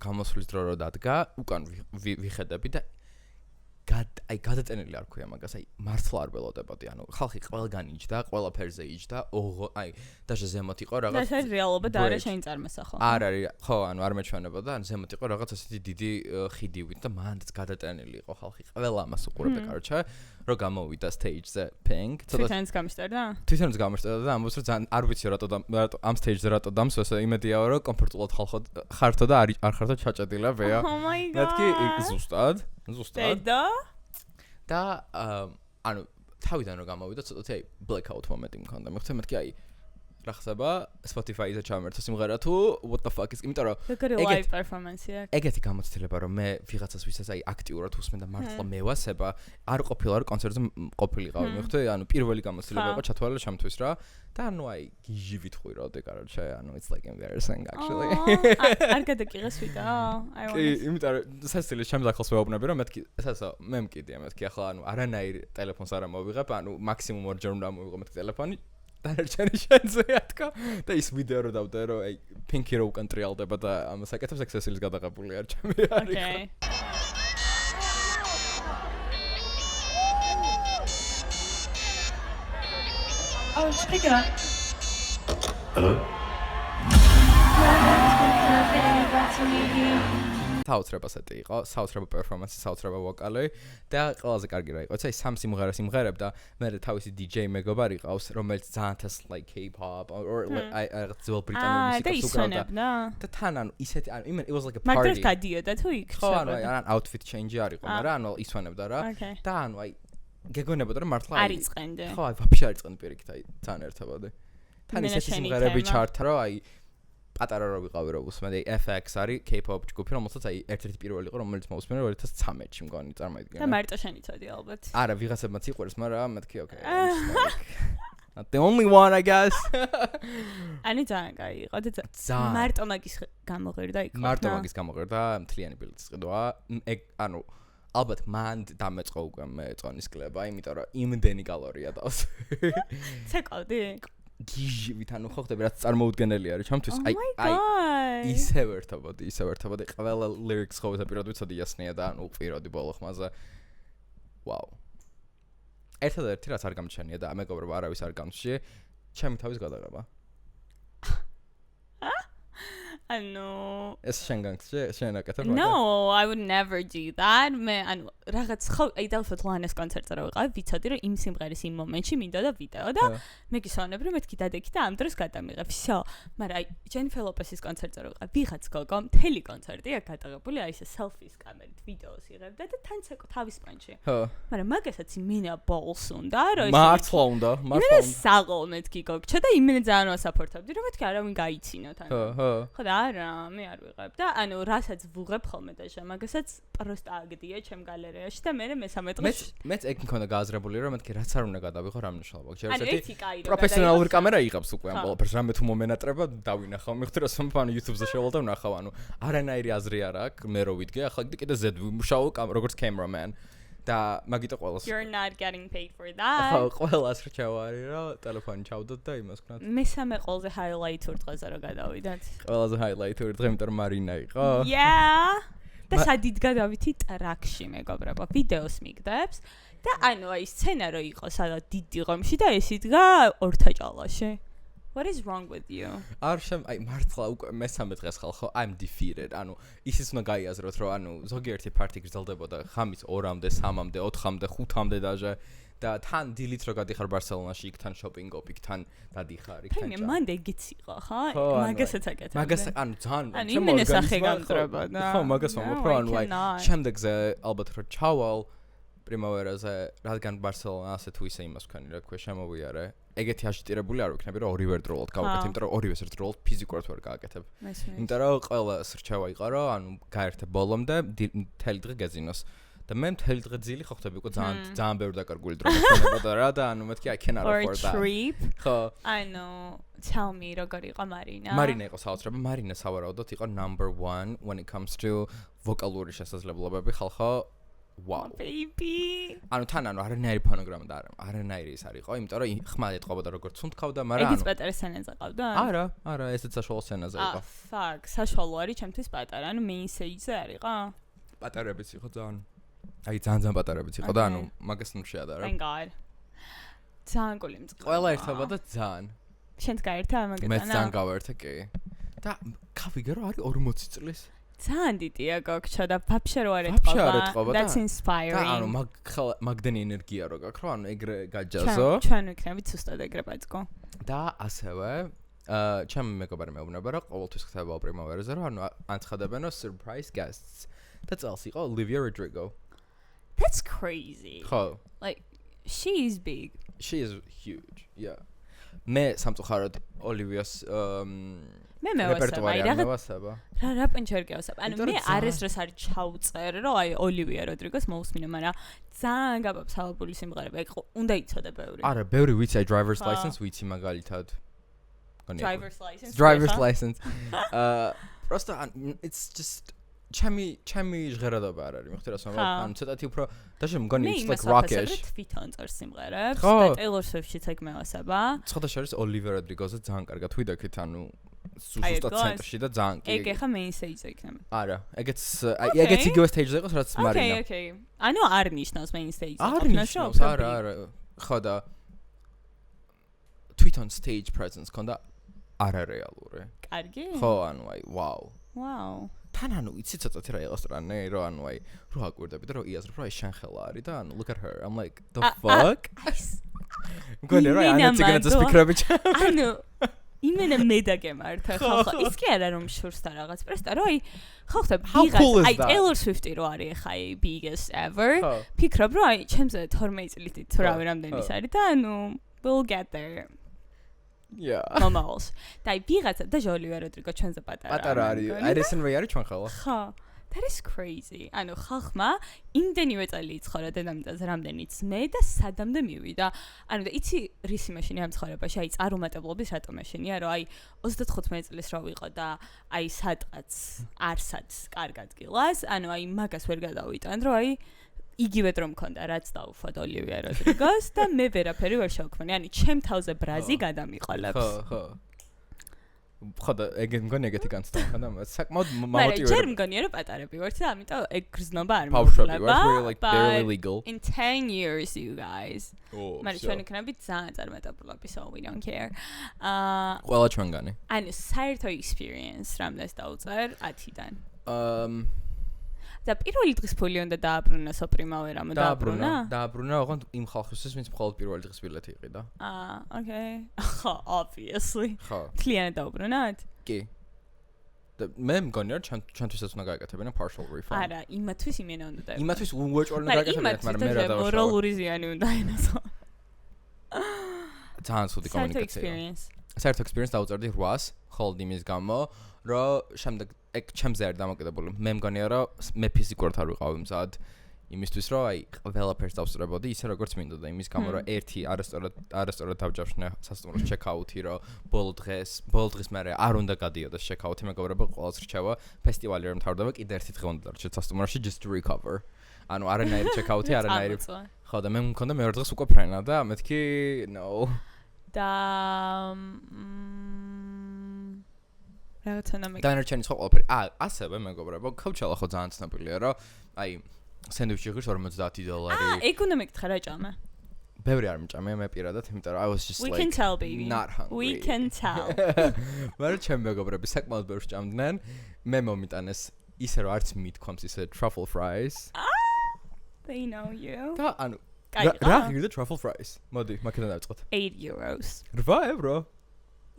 გამოსვლის დრო რო დადგა უკან ვიხედები და აი გადაწენილი არ ქვია მაგას აი მართლა არ ველოდებოდი ანუ ხალხი ყველგან იჯდა ყველაფერზე იჯდა აი დაჟე ზემოთ იყო რაღაც და ეს რეალობა და არა შენ წარმოსახო არ არის ხო ანუ არ მეჩვენებოდა ანუ ზემოთ იყო რაღაც ასეთი დიდი ხიდივით და მანდ გადაწენილი იყო ხალხი ყველა ამას უყურებდა კაროჩა რო გამოვიდა stage-ზე Pink თვითონაც გამიშტერდა თვითონაც გამიშტერდა და ამბობს რომ ძალიან არ ვიცი რატო ამ stage-ზე რატო დამსვეს იმედია რომ კომფორტულად ხართო და არ ხართო ჩაჭედილებია მეთქი ზუსტად და ანუ თავიდან რომ გამოვიდა ცოტათი აი blackout მომენტი მქონდა მე ხთე მეთქი აი რა ხსება Spotify-ზე ჩამერთო სიმღერა თუ what the fuck is იმიტომ რომ ეგეთი live performance-ია ეგეთი გამოცდილება რომ მე ვიღაცას ვისაც აი აქტიურად უსმენ და მართლა მევასება არ ყოფილა რომ კონცერტზე ყოფილიყავი მე ხთე ანუ პირველი გამოცდილება იყო ჩათვალე ჩემთვის რა და ანუ აი გიჟი ვიტყვიროდე კაროჩა ანუ it's like embarrassing actually არ გადაკიღეს ვიდა კი იმიტომ რომ სასწრაფოდ ჩემს ახლოს ვეუბნები რომ მეთქი ესასო მე მკიდია მეთქი ახლა ანუ არანაირ ტელეფონს არ ამოვიღებ ანუ მაქსიმუმ ორჯერ უნდა ამოვიღო მეთქი ტელეფონი დანარჩენი შენზე ათქო და ის ვიდეო რო დავდე რომ აი Pinky რო უკან ტრიალდება და ამას აკეთებს ექსესილის გადაღებული არ ჩემი არის Okay. Oh, speaker. Hello? საოცრებასეთი იყო, საოცრება პერფორმანსი, საოცრება ვოკალი და ყველაზე კარგი რა იყო, აი სამ სიმღერას იმღერებ და მე თავისი DJ მეგობარი ყავს, რომელიც ძალიან თეს like K-pop or აი რაღაც ძველ ბრიტანულ მუსიკას უკრავდა. და თან ანუ ისეთი ანუ it was like a party. მაგას გადიოდა თუ იქ? ხო, ანუ აი outfit change არ იყო, მაგრამ ანუ ისვენებდა რა. და ანუ აი გეგონებოდა რომ მართლა არ იწყენდე. ხო, აი ვაფშე არ იწყენდი პირიქით აი თან ერთობოდი. თან ისეთი სიმღერები ჩართა რომ აი პატარა რო ვიყავი რო უსმენდი FX არის K-pop ჯგუფი რომელსაც აი ერთ-ერთი პირველი იყო რომელიც მოусმენდა 2013-ში მგონი წარმოიდგინე. და მარტო შენ იცოდი ალბათ. არა ვიღაცებმაც იყვარს, მაგრამ მეთქი okay. Not the only one I guess. ani ძალიან კაი იყო და მარტო მაგის გამოღერდა იქ. მარტო მაგის გამოღერდა მთლიანი ბილეთის ყიდვა. ეგ ანუ ალბათ მან დამეწყო უკვე მე წონის კლება, იმიტომ რომ იმდენი კალორია დავს. ცეკვავდი? გიჟივით ანუ ხო ხდები რაც წარმოუდგენელი არის ჩემთვის აი ისევ ერთობოდი ყველა lyrics ხო ვისაპიროდ ვიცოდი იასნია და ანუ უყიროდი ბოლო ხმაზე ვაუ ერთადერთი რაც არ გამჩენია და მეგობრებო არავის არ გამჩნია ჩემი თავის გადაღება ანუ ეს შენ განგცე შენ აკეთებ No, I would never do that. მე ანუ რაღაც ხო აი დავსვათ ლანეს კონცერტზე რა ვიყავ, ვიცოდი რომ იმ სიმღერის იმ მომენტში მინდა და ვიდეო და მე გისვენებ რომ მეთქი დადექი და ამ დროს გადამიღებ. всё. მაგრამ აი Jennifer Lopez-ის კონცერტზე რა ვიყავ, ვიღაც გოგო მთელი კონცერტი აქ გადაღებული აი ესე selfies კამერით ვიდეოს იღებდა და თან ცეკო თავის პანჩი. ხო. მაგრამ მაგასაც იმენა balls უნდა რომ ეს მართლა უნდა. იმენა საღო მეთქი გოგჩა და იმენა ძალიან ვასაპორტებდი რომ მეთქი არავინ გაიცინოთ ანუ. ხო და არა მე არ ვიღებ და ანუ რასაც ვუღებ ხოლმე და მაგასაც პროსტ აგდია ჩემ გალერეაში და მე მესამე დღეს მეც ეგ მქონდა გააზრებული რომ მეთქი რაც არ უნდა გადავიღო რა მნიშვნელობა აქვს ანუ ერთი კაი რომ პროფესიონალური კამერა იღებს უკვე ამ ყველაფერს რამე თუ მომენატრება დავინახავ მე ხდება სომფანო YouTube-ზე შევალ და ვნახავ ანუ არანაირი აზრი არ აქვს მე რო ვიდგე ახლა კიდე ზედ ვიმუშაო როგორც cameraman და მაგიტო ყველას You're not getting paid for that. ხო ყველას რჩევარი რა ტელეფონი ჩავდოთ და იმას ვქნათ მესამე ყველაზე highlight-ურ დღეზე რა გადავიდათ ყველაზე highlight-ური დღე იმიტომ რომ მარინა იყო Yeah და სადიდგა დავითი ტრაქში მეგობრებო ვიდეოს მიგდებს და ანუ აი სცენა რო იყო სადაც დიდი ღომში და ეს იდგა ორთაჭალაში What is wrong with you? აი მართლა უკვე მესამე დღეს ხალხო I'm defeated. ანუ ისიც უნდა გაიაზროთ რომ ანუ ზოგიერთი პარტი გრძელდებოდა ხამის 2-მდე, 3-მდე, 4-მდე, 5-მდე დაჟე და თან დილით რო გადიხარ ბარსელონაში იქ თან შოპინგ ოპ იქ თან გადიხარ იქ თან. მე მანდ ეგეც იყო ხო? მაგასაც აკეთებ. მაგას ანუ ძალიან ანუ იმენე სახე გამტრებოდა. ხო მაგას ვამბობ რომ ანუ აი შემდეგზე ალბათ რო ჩავალ პრიმავერაზე რადგან ბარსელონა ასე თუ ისე იმას ვქენი რა თქვა შემოვიარე ეგეთი აშტირებული არ ვიქნები რომ ორივე დროულად გავაკეთე იმიტომ რომ ორივეს ერთდროულად ფიზიკურად ვერ გააკეთებ იმიტომ რომ ყველა სრჩევა იყო რომ ანუ გაერთე ბოლომდე მთელი დღე გეზინოს და მე მთელი დღე ძილი ხო ხტები უკვე ძალიან ბევრი დაკარგული დრო მქონებოდა რა და ანუ მეთქი I cannot afford that ხო ანუ tell me როგორ იყო მარინა მარინა იყო საოცრება მარინა სავარაუდოდ იყო number 1 when it comes to ვოკალური შესაძლებლობები ხალხო Wow. Baby. ანუ თან ანუ არანაირი ფონოგრამა და არანაირი ის არისო, იმიტომ რომ ხმად ეთყობოდა როგორც თუნთქავდა, მაგრამ ეგეც პატარა სცენაზე ყავდა? არა, ესეც საშუალო სცენაზე იყო. Fuck, საშუალო არის ჩემთვის პატარა, ანუ main stage-ზე არისო? პატარებიც იყო ძალიან. აი ძალიან პატარებიც იყო და ანუ მაგას ნუ შეადარა. Thank God. ძალიან გული მწყება. ყველა ერთობოდა ძალიან. შენც გაერთა მაგას? მე ძალიან გავერთე კი. და გავიგე რომ არის 40 წლის. ძალიან დიდია გოგჩა და ვაფშე რო არ ეთყობა. That's inspiring. და ანუ მაგდენი ენერგია რო გაქვს, რომ ანუ ეგრე გაჯაზო. ჩვენ ვიქნებით სუსტად ეგრე ბაძკო. და ასევე ჩემი მეგობარი მეუბნება რომ ყოველთვის ხდება პრიმავერაზე რომ ანუ ანცხადებენო surprise guests. და წელს იყო Olivia Rodrigo. That's crazy. ხო. Like she is big. She is huge. Yeah. მე სამწუხაროდ Olivia's მე მევასება. რა პენჩერ გევასებ. ანუ მე არის დროს არ ჩაუწერ რომ აი Olivia Rodrigo-ს მოусმინო, მაგრამ ძალიან გაბაბსალებული სიმღერები. ეგ უნდა იცოდე ბევრი. არა, ბევრი ვიცი აი driver's license ვიცი მაგალითად. Driver's license. просто it's just ჩემი ჟღერადობა არ არის, მიხდი რა ვამბობ, ანუ ცოტათი უფრო დაჟე მგონი it's like rockish. მე თვითონ წერ სიმღერებს და Taylor Swift-შიც ეგ მევასება. ცოტა შორის Olivia Rodrigo-ზე ძალიან კარგად ვიდაქით, ანუ ზუსტად ცენტრში და ძალიან კი. ეგ ახლა main stage-ზე იქნება. არა, ეგეც იგივე stage-ზე იყოს, რაც მარინა. Okay. ანუ არ ნიშნავს main stage-ზე. არ ნიშნავს, არა. ხო და თვითონ stage presence ქონდა არარეალური. კარგი? ხო, ანუ აი, wow. Wow. თან ანუ იცი ცოტათი რა იყო სტრანე, რომ ანუ აი, რო აკვირდები და რო იაზრებ, რომ აი შენ ხელა არის და ანუ look at her. I'm like, the fuck? მგონი რა, ანეთი გენდა სპიკერები. ანუ იმენა მე დაგემართა ხალხო ის კი არა რომ შურს და რაღაც პრესტა რომ აი ხო ხტებ ვიღაც აი Taylor Swift-ი რო არის ხა აი biggest ever ფიქრობ რომ აი ჩემზე 12 წლით თუ რავი რამდენის არის და ანუ we'll get there yeah normals და აი ვიღაც და Olivia Rodrigo ჩვენზე პატარა არის აი რესენ ვე არის ჩვენ ხალა ხო That is crazy. ანუ ხალხმა იმდენივე წელი იცხოვრა დედამიწაზე რამდენიც მე და სადამდე მივიდა. ანუ და იცი რისი მაშინი ამ ცხოვრებაში, აი წარუმატებლობის რატო მაშინია, რომ აი 35 წლის რო ვიყო და აი სადღაც არსად კარგად გილას, ანუ აი მაგას ვერ გადავიტან, რომ აი იგივე დრო მქონდა რაც დაუფოთ Olivia Rodrigo-ს და მე ვერაფერი ვერ შევქმნი. ანუ ჩემ თავზე ბრაზი გადამიყოლებს. ხო. ხოდა ეგ მგონი ეგეთი განცდა ხანდა საკმაოდ მაგრამ მოტივირებული ჯერ მგონია რომ პატარები ვართ და ამიტომ ეგ გრძნობა არ მოვშლება მოხდება barely legal in 10 years you guys მაგრამ ჩვენ იქნებით ძალიან წარმატებულები so we don't care ყველა ჩვენგანი ანუ საერთო experience რამდენს დაუწერ 10-დან და პირველი დღის ფული უნდა დააბრუნა სოპრიმავერამ დააბრუნა ოღონდ იმ ხალხისთვის ვინც მხოლოდ პირველი დღის ბილეთი იყიდა okay ხო obviously ხო კლიანტ დაუბრუნათ კი და მე მგონია რომ ჩვენთვისაც უნდა გააკეთებინა partial refund არა იმათვის იმენა უნდა დაებრუნოს იმათვის უეჭველი უნდა გააკეთებინათ მაგრამ მე რა დავაშავო მორალური ზიანი უნდა ენასო ძალიან ცუდი კომუნიკაცია საერთო experience დაუწერდი 8-ს ხოლმე იმის გამო რომ შემდეგ ეგ ჩემზე არ დამოკიდებული მე მგონია რომ მე ფიზიკურად არ ვიყავი მზად იმისთვის რომ აი ყველაფერს დავსწრებოდი ისე როგორც მინდოდა იმის გამო რომ ერთი არასწორად დავჯავშნე სასტუმროს ჩეკაუთი რომ ბოლო დღის მერე არ უნდა გადიოდეს ჩეკაუთი მეგობრებო ყოველს რჩევა ფესტივალი რომ მთავრდება კიდე ერთი დღე უნდა დარჩეთ სასტუმროში just to recover ანუ არანაირი ჩეკაუთი არანაირი ხო და მე მქონდა მეორე დღეს უკვე ფრენა და მეთქი no და რაღაც უნდა მე. დანარჩენი სხვა ყველაფერი. ასევე მეგობრებო, Coachella ხო ძალიან ცნობილია, რომ აი სენდვიჩი ღირს $50. ეგ უნდა მეკითხა რა ჭამა. ბევრი არ მჭამია მე პირადად, იმიტომ რომ I was just We like can tell baby. not hungry. We can tell. მაგრამ ჩემი მეგობრები საკმაოდ ბევრს ჭამდნენ. მე მომიტანეს ისე რომ არც მithქვამს ისე truffle fries. They know you. და ანუ კაი, რა ღირდა truffle fries? მოდი, მაგიდან დავიწყოთ. €8. 8 €?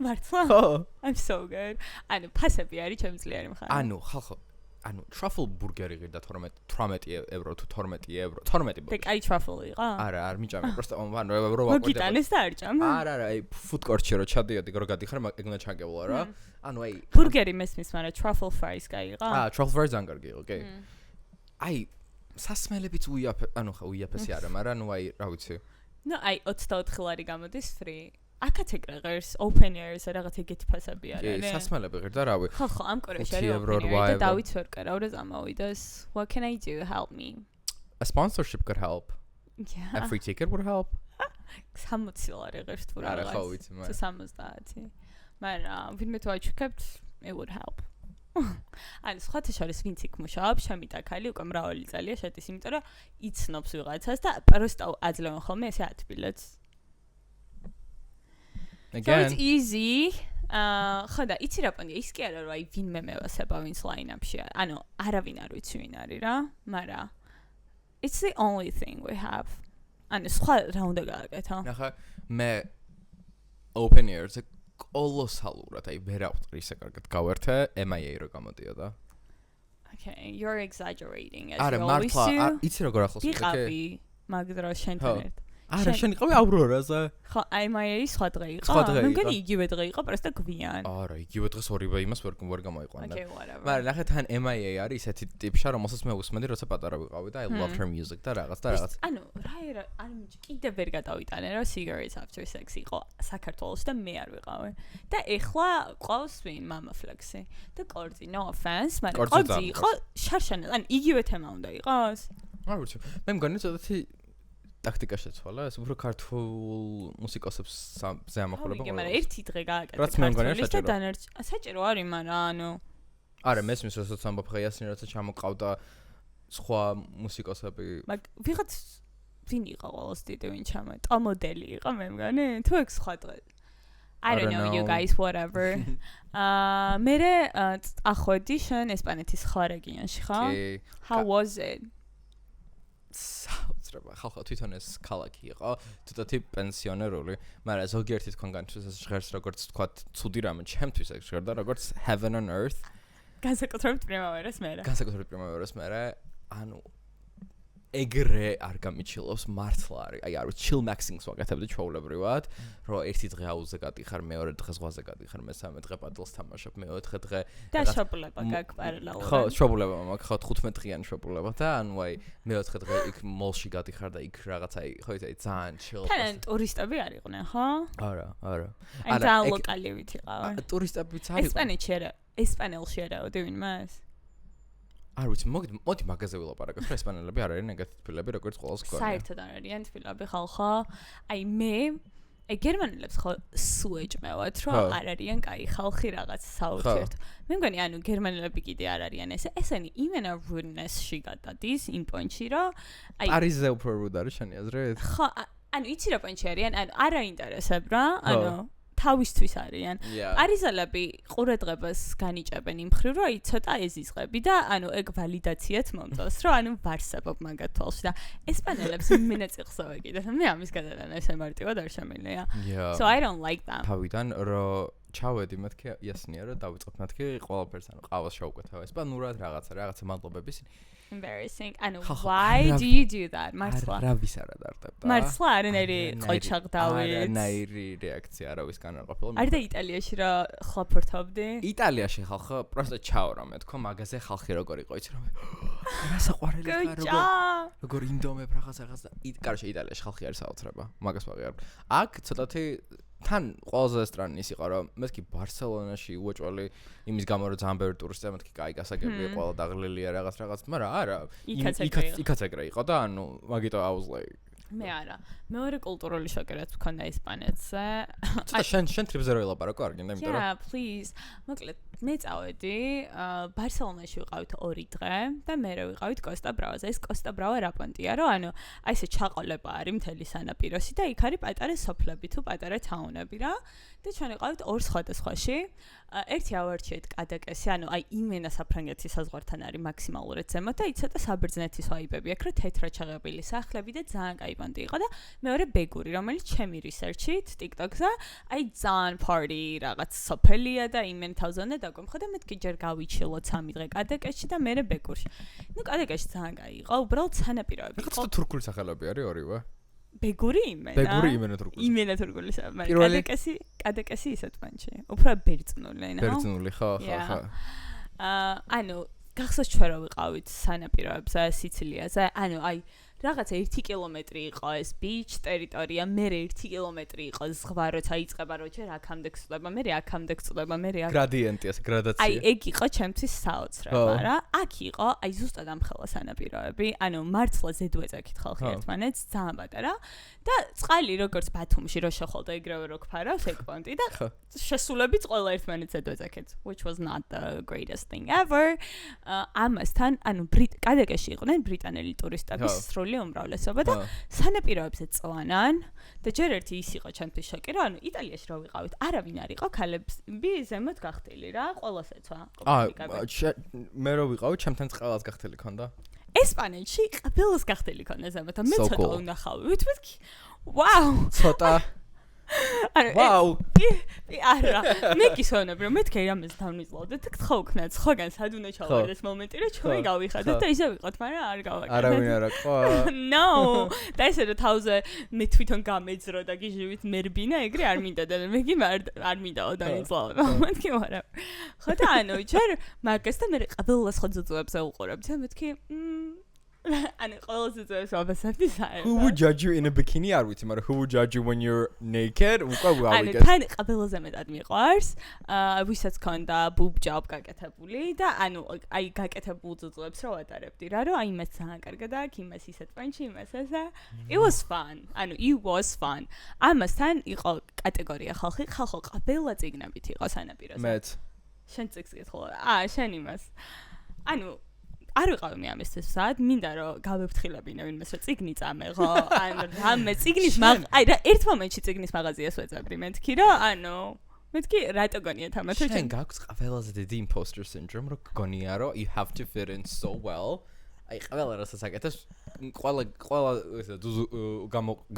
მართლა? ხო. I'm so good. ანუ ფასები არის ჩემი ძლიერი მხარე. ანუ ხალხო ანუ truffle burgeri ღირდა 18 € თუ 12 €. 12 და კაი truffle იყო? არა, არ მიჭამე, просто ანუ რო მოგიტანეს და არ ჭამა? არა, აი food court-ში რო ჩადიოდი, რო გადიხარ, ეგ უნდა ჩაგებულა რა. ანუ აი ბურგერი მესმის, მაგრამ truffle fries კაი იყო? truffle fries ძალიან კარგი იყო, კი. აი სასმელებიც ანუ ხა უიაფესი არა, მაგრამ ნუ აი რა ვიცი. ნუ აი 24 ლარი გამოდის free. აქაც ეგრე ღირს open air-ზე რაღაც ეგეთი ფასები არის. კი, სასმელები ღირდა რავი. ხო, ამ კორეაში 5 არის €, open air და დავით ვერ კერავ და ამოვიდეს. What can I do? Help me. A sponsorship could help. Yeah. A free ticket would help. 60 ლარი ღირს თუ არა, რაღაც. ხო ვიცი, მაგრამ 70. მაგრამ ვინმე თუ აჩუქებთ, it would help. ანუ სხვათა შორის ვინც იქ მუშაობს, ჩემი ტაკალი უკვე მრავალი წელია შედის, იმიტომ რომ იცნობს ვიღაცას და პროსტა აძლევენ ხოლმე ესე 10 ბილეთს. So it's easy. ხო და იცი რა პონდია, ის კი არა რომ აი ვინმე მევასება ვინც line-up-ში არის. ანუ არავინ არ ვიცი ვინ არის რა, მაგრამ it's the only thing we have. ანუ სხვა რა უნდა გააკეთო? ნახე, მე open air-ზე კოლოსალურად, აი ვერ ავწრი ისე კარგად გავერთე, MIA რო გამოდიოდა. Okay, you're exaggerating as არა, you always do. მართლა, იცი როგორ ახლოს ვიყავი მაგ დროს შენთან ერთად. არა, შენ იყავი ავრორაზე. ხო, MIA სხვა დღე იყო. სხვა დღე მე იყო. მგონი იგივე დღე იყო, პროსტა გვიან. არა, იგივე დღეს ორივე იმას ვერ გამოიყვანდა. Okay, whatever. მაგრამ ნახე თან MIA არის ისეთი ტიპშა, რომელსაც მე უსმენდი, როცა პატარა ვიყავი და I loved her music და რაღაც და რაღაც. ანუ რა არ მიჭი კიდე ვერ გადავიტანე რა Cigarettes After Sex იყო საქართველოში და მე არ ვიყავი. და ეხლა ყავს ვინ Mama Flex-ი და კორძი, no offense, მაგრამ კორძი იყო შარშანა, ანუ იგივე თემა უნდა იყოს. არ ვიცი. მე მგონი ცოტათი ტაქტიკა შეცვალა, ეს უფრო ქართულ მუსიკოსებს ზე ამახვილება. მაგრამ ერთი დღე გააკეთე. რაც მე მგონია საჭირო. საჭირო არის, მაგრამ ანუ არა, მესმის რასაც ამბობ ხა იასინი რაცა ჩამოყავდა სხვა მუსიკოსები. მაგ ვიღაც ვინ იყო ყოველს დიდი ვინ ჩამო? ტომოდელი იყო მე მგონი, თუ ეგ სხვა დღე. I don't know you guys whatever. მე ახვედი შენ ესპანეთის სხვა რეგიონში ხო? კი. How was it? საოცრება, ხალხო თვითონ ეს ქალაქი იყო, ცოტათი პენსიონერული, მაგრამ ზოგიერთი თქვენ განჩვენს ეს ჟღერს როგორც თქვა, ცუდი რამე, ჩემთვის ეს ჟღერდა როგორც Heaven on Earth. განსაკუთრებით პრიმავერას მერე. განსაკუთრებით პრიმავერას მერე, ანუ ეგრე არ გამიჩილოს მართლა არის. აი არ ვიცი, chill maxing-ს ვაკეთებდი ჩვეულებრივად, რომ ერთი დღე აუზე გადიხარ, მეორე დღე ზღვაზე გადიხარ, მესამე დღე პადელს თამაშობ, მეოთხე დღე და შობლება გაქვს პარალელურად. ხო, შობლება მაქვს, ხო 15 დღიანი შობლება და ანუ აი მეოთხე დღე იქ მოლში გადიხარ და იქ რაღაცა ხო იცი ძალიან chill. თან ტურისტები არ იყვნენ, ხო? არა. აი ძალიან ლოკალივით იყავენ. ტურისტებიც არის. ესპანელში არაოდი ვინმეს? არ ვიცი, მოდი მაგაზე ვილაპარაკოთ, რა ესპანელები არ არიან ეგეთი თბილები, როგორც ყოველს გქონია. საერთოდ არ არიან თბილები ხალხო. აი მე გერმანელებს ხო სუეჭმევათ, რომ არ არიან კაი ხალხი რაღაც საერთოდ. მე მგონი ანუ გერმანელები კიდე არ არიან ესენი იმენა rudeness-ში გადადის იმ პოინტში, რომ აი პარიზზე უფრო rude არის შენი აზრით? ხო, ანუ იცი რა პოინტში არიან, ანუ არ აინტერესებ რა, ანუ თავისთვის არიან. პარიზელები ყურადღებას განიჭებენ იმ მხრივ, რომ აი ცოტა ეზიზღები და ანუ ეგ ვალიდაციაც მომწონს, რომ ანუ ვარსებობ მაგათ თვალში და ესპანელებს მინეწიხსო ვეკიდე. მე ამის გადადანა ესე მარტივად არ შემიძლია. So I don't like them. თავიდან რომ ჩავედი მეთქი იასნია რომ დავიწყებ მეთქი ყველაფერს ანუ ყავას შევუკეთავ ესპანურად რაღაცა მადლობების. Embarrassing. And why do you do that? მართლა. რა ვის არა დარდებდა? მართლა არანაირი ყოჩაღდავით. არანაირი რეაქცია არავისგან არ ყოფილა. არ და იტალიაში რა ხლაფორთავდი? იტალიაში ხალხო პროსტა ჩაო მე თქო მაგაზე ხალხი როგორ იყო იცი რომ რა საყვარელი ხარ როგორ ინდომებ რაღაც და კაროჩე იტალიაში ხალხი არის საოცრება. მაგას ვაღიარებ. აქ ცოტათი თან ყველაზე ესტრანი ის იყო რომ მეთქი ბარსელონაში უეჭველი იმის გამო რომ ძალიან ბევრი ტურისტია მეთქი კაი გასაგებია ყველა დაღლილია რაღაც მაგრამ არა იქაც ეგრე იყო და ანუ მაგიტო I was like მე არა მეორე კულტურული შოკი რაც მქონდა ესპანეთზე ცოტა შენ ტრიპზე რო ელაპარაკო არ გინდა იმიტომ რომ Yeah please მოკლედ მე წავედი ბარსელონაში ვიყავით 2 დღე და მე ვიყავით კოსტა ბრავაზე. ეს კოსტა ბრავა რა პონტია, რომ ანუ აი ესე ჩაყოლება არის მთელი სანაპიროსი და იქ არის პატარა სოფლები თუ პატარა თაუნები რა. და ჩვენ ვიყავით 2 სხვადასხვაში. ერთი ავარჩიეთ კადაკესი, ანუ აი იმენა საფრანგეთის საზღვართან არის მაქსიმალურად ზემოთ და ცოტა საბერძნეთის ვაიბები აქვს, რომ თეთრად ჩაღებილი სახლები და ძალიან კაი პონტი იყო და მეორე ბეგური, რომელიც ჩემი რისერჩით TikTok-ზე აი ძალიან party რაღაც სოფელია და იმენ თავზე უნდა დაგვემხო და მეთქი ჯერ გავიჩილოთ 3 დღე კადაკესში და მე ბეგურში. ნუ კადაკესში ძალიან კაი იყო, უბრალოდ სანაპიროები იყო. რაღაც თურქული სახელები არის ორივე. ბეგური იმენა. ბეგური იმენა თურქული. იმენა თურქული კადაკესი, კადაკესი ისეთ პანჩი. უფრო ბერძნული, ნო? ბერძნული, ხო. ანუ გახსოვს ჩვენ რა ვიყავით სანაპიროებზე სიცილიაზე, ანუ აი რაღაცა 1 კილომეტრი იყო ეს beach ტერიტორია, მე 1 კილომეტრი იყო ზღვა, როცა იწყება რომ ჯერ აქამდე გწდება, მე აქამდე გწდება, მე გრადიენტი, ეს გრადაცია. აი ეგ იყო ჩემთვის საოცრება რა. აქ იყო აი ზუსტად ამხელა სანაპიროები, ანუ მართლა ზედვეწაკით ხალხი ერთმანეთს, ძალიან პატარა და წყალი როგორც ბათუმში რო შეხვდა ეგრევე რო გფარავს ეგ პონტი და შესულებიც ყველა ერთმანეთს ზედვეწაკეთ, which was not the greatest thing ever. ამასთან ანუ კადაკესში იყვნენ ბრიტანელი ტურისტები სრული უმრავლესობა და სანაპიროებზე წვანან და ჯერ ერთი ის იყო ჩემთვის შოკი, რომ ანუ იტალიაში რო ვიყავით, არავინ არ იყო ქალები ზემოთ გახტილი რა, ყველას ეცვა კომუნიკაბი. მე რო ვიყავი, ჩემთან ყველას გახტილი ქონდა. ესპანეთში ყველას გახტილი ქონდა ზემოთ და მე ცოტა უნახავი. მეთქი, ვაუ, ცოტა ვაუ. არა, მე გისვენებ რომ მეთქი რამეს თავმიზლავდეთ და გთხოვ ქნა, სხვაგან სად უნდა ჩავარდეს მომენტი რომ ჩვენ გავიხადეთ და ისე ვიყოთ, მაგრამ არ გავაკეთეთ. არავინ არ აკვა. No. და ესე რომ თავზე მე თვითონ გამეძრო და გიჟივით მერბინა, ეგრე არ მინდა და მე კი არ მინდაო დაიწყო. მეთქი არა. ხო და ანუ ჯერ მაგას და მე ყველას ხო ძუძუებზე უყურებთ და მეთქი ანუ ყველას ძუძუებს ვაბასებდი საერთოდ. Who would judge you in a bikini? არ ვიცი, მაგრამ who would judge you when you're naked? უკვე ანუ გავიგეთ. თან ყველაზე მეტად მიყვარს, ვისაც ქონდა boob job გაკეთებული და ანუ აი გაკეთებულ ძუძუებს რო ვატარებდი რა, რომ აი იმას ძალიან კარგად აქვს, იმას ისეთ პანჩი, იმას ესა. It was fun. ანუ it was fun. ამასთან იყო კატეგორია ხალხი ყველა წიგნებით იყო სანაპიროზე. მეც. შენ წიგს გითხო. შენ იმას. ანუ არ ვიყავი მე ამისთვის სად, მინდა რომ გავეფრთხილებინე ვინმეს რომ წიგნი წამეღო, ანუ რამე წიგნის აი რა ერთ მომენტში წიგნის მაღაზიას ვეძებდი მეთქი რომ ანუ მეთქი რატო გონიათ ამათ შენ გაქვს ყველაზე დიდი imposter syndrome რომ გონია რომ you have to fit in so well აი ყველა რასაც აკეთებს ყველა ესე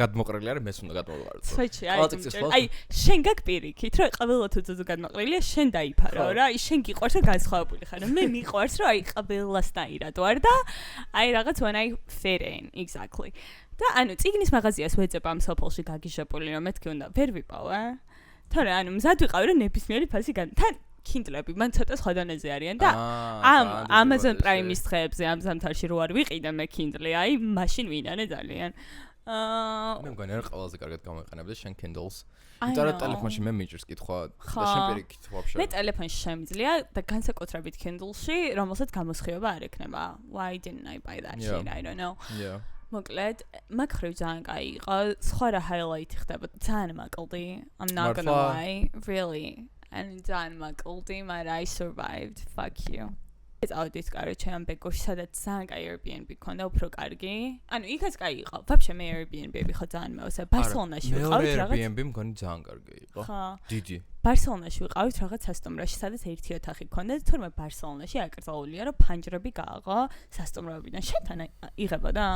გადმოყრილი არის მეს უნდა გადმოვიყაროს აი შენ გაგპირიქით რომ ყველა თუ ძუძუ გადმოყრილია შენ დაიფარო რა აი შენ გიყვარს რომ განსხვავებული ხარ მე მიყვარს რომ აი ყველასნაირად ვარ და აი რაღაც when I fit in exactly და ანუ წიგნის მაღაზიას ვეძებ ამ სოფელში გაგიჟებული რომ მეთქი უნდა ვერ ვიპოვე თორე ანუ მზად ვიყავი რომ ნებისმიერი ფასი თან Kindle-ები მან ცოტა სხვა დონეზე არიან და ამ Amazon Prime-ის დღეებზე ამ ზამთარში რო არ ვიყიდე მე Kindle-ი, აი მაშინ ვინანე ძალიან. მე მგონი რა ყველაზე კარგად გამოიყენებდი შენ Kindles. იმიტომ რომ ტელეფონში მე მიჭირს კითხვა და შენ პირიქით ვაფშე. მე ტელეფონში შემიძლია და განსაკუთრებით Kindle-ში, რომელსაც გამოსხივება არ ექნება. Why didn't I buy that shit? I don't know. Yeah. მოკლედ, მაგ ხრივ ძალიან კაი იყო. სხვა რა highlight ხდება. ძალიან მაკლდი. I'm not gonna lie. Really. And done makldi, but I survived. Fuck you. ეს აუდიტ კაროჩე ამ ბეგოში სადაც ძალიან კაი Airbnb ქონდა, უფრო კარგი. ანუ იქაც კაი იყო. ვაფშე მე Airbnb-ები ხო ძალიან მეოსე. ბარსელონაში ვიყავით რაღაც. Airbnb მგონი ძალიან კარგი იყო. დიდი. ბარსელონაში ვიყავით რაღაც სასტუმროში, სადაც ერთი ოთახი ქონდა, თუმცა ბარსელონაში აკრძალულია, რომ ფანჯრები გააღო სასტუმროებიდან. შენთან იღებოდა?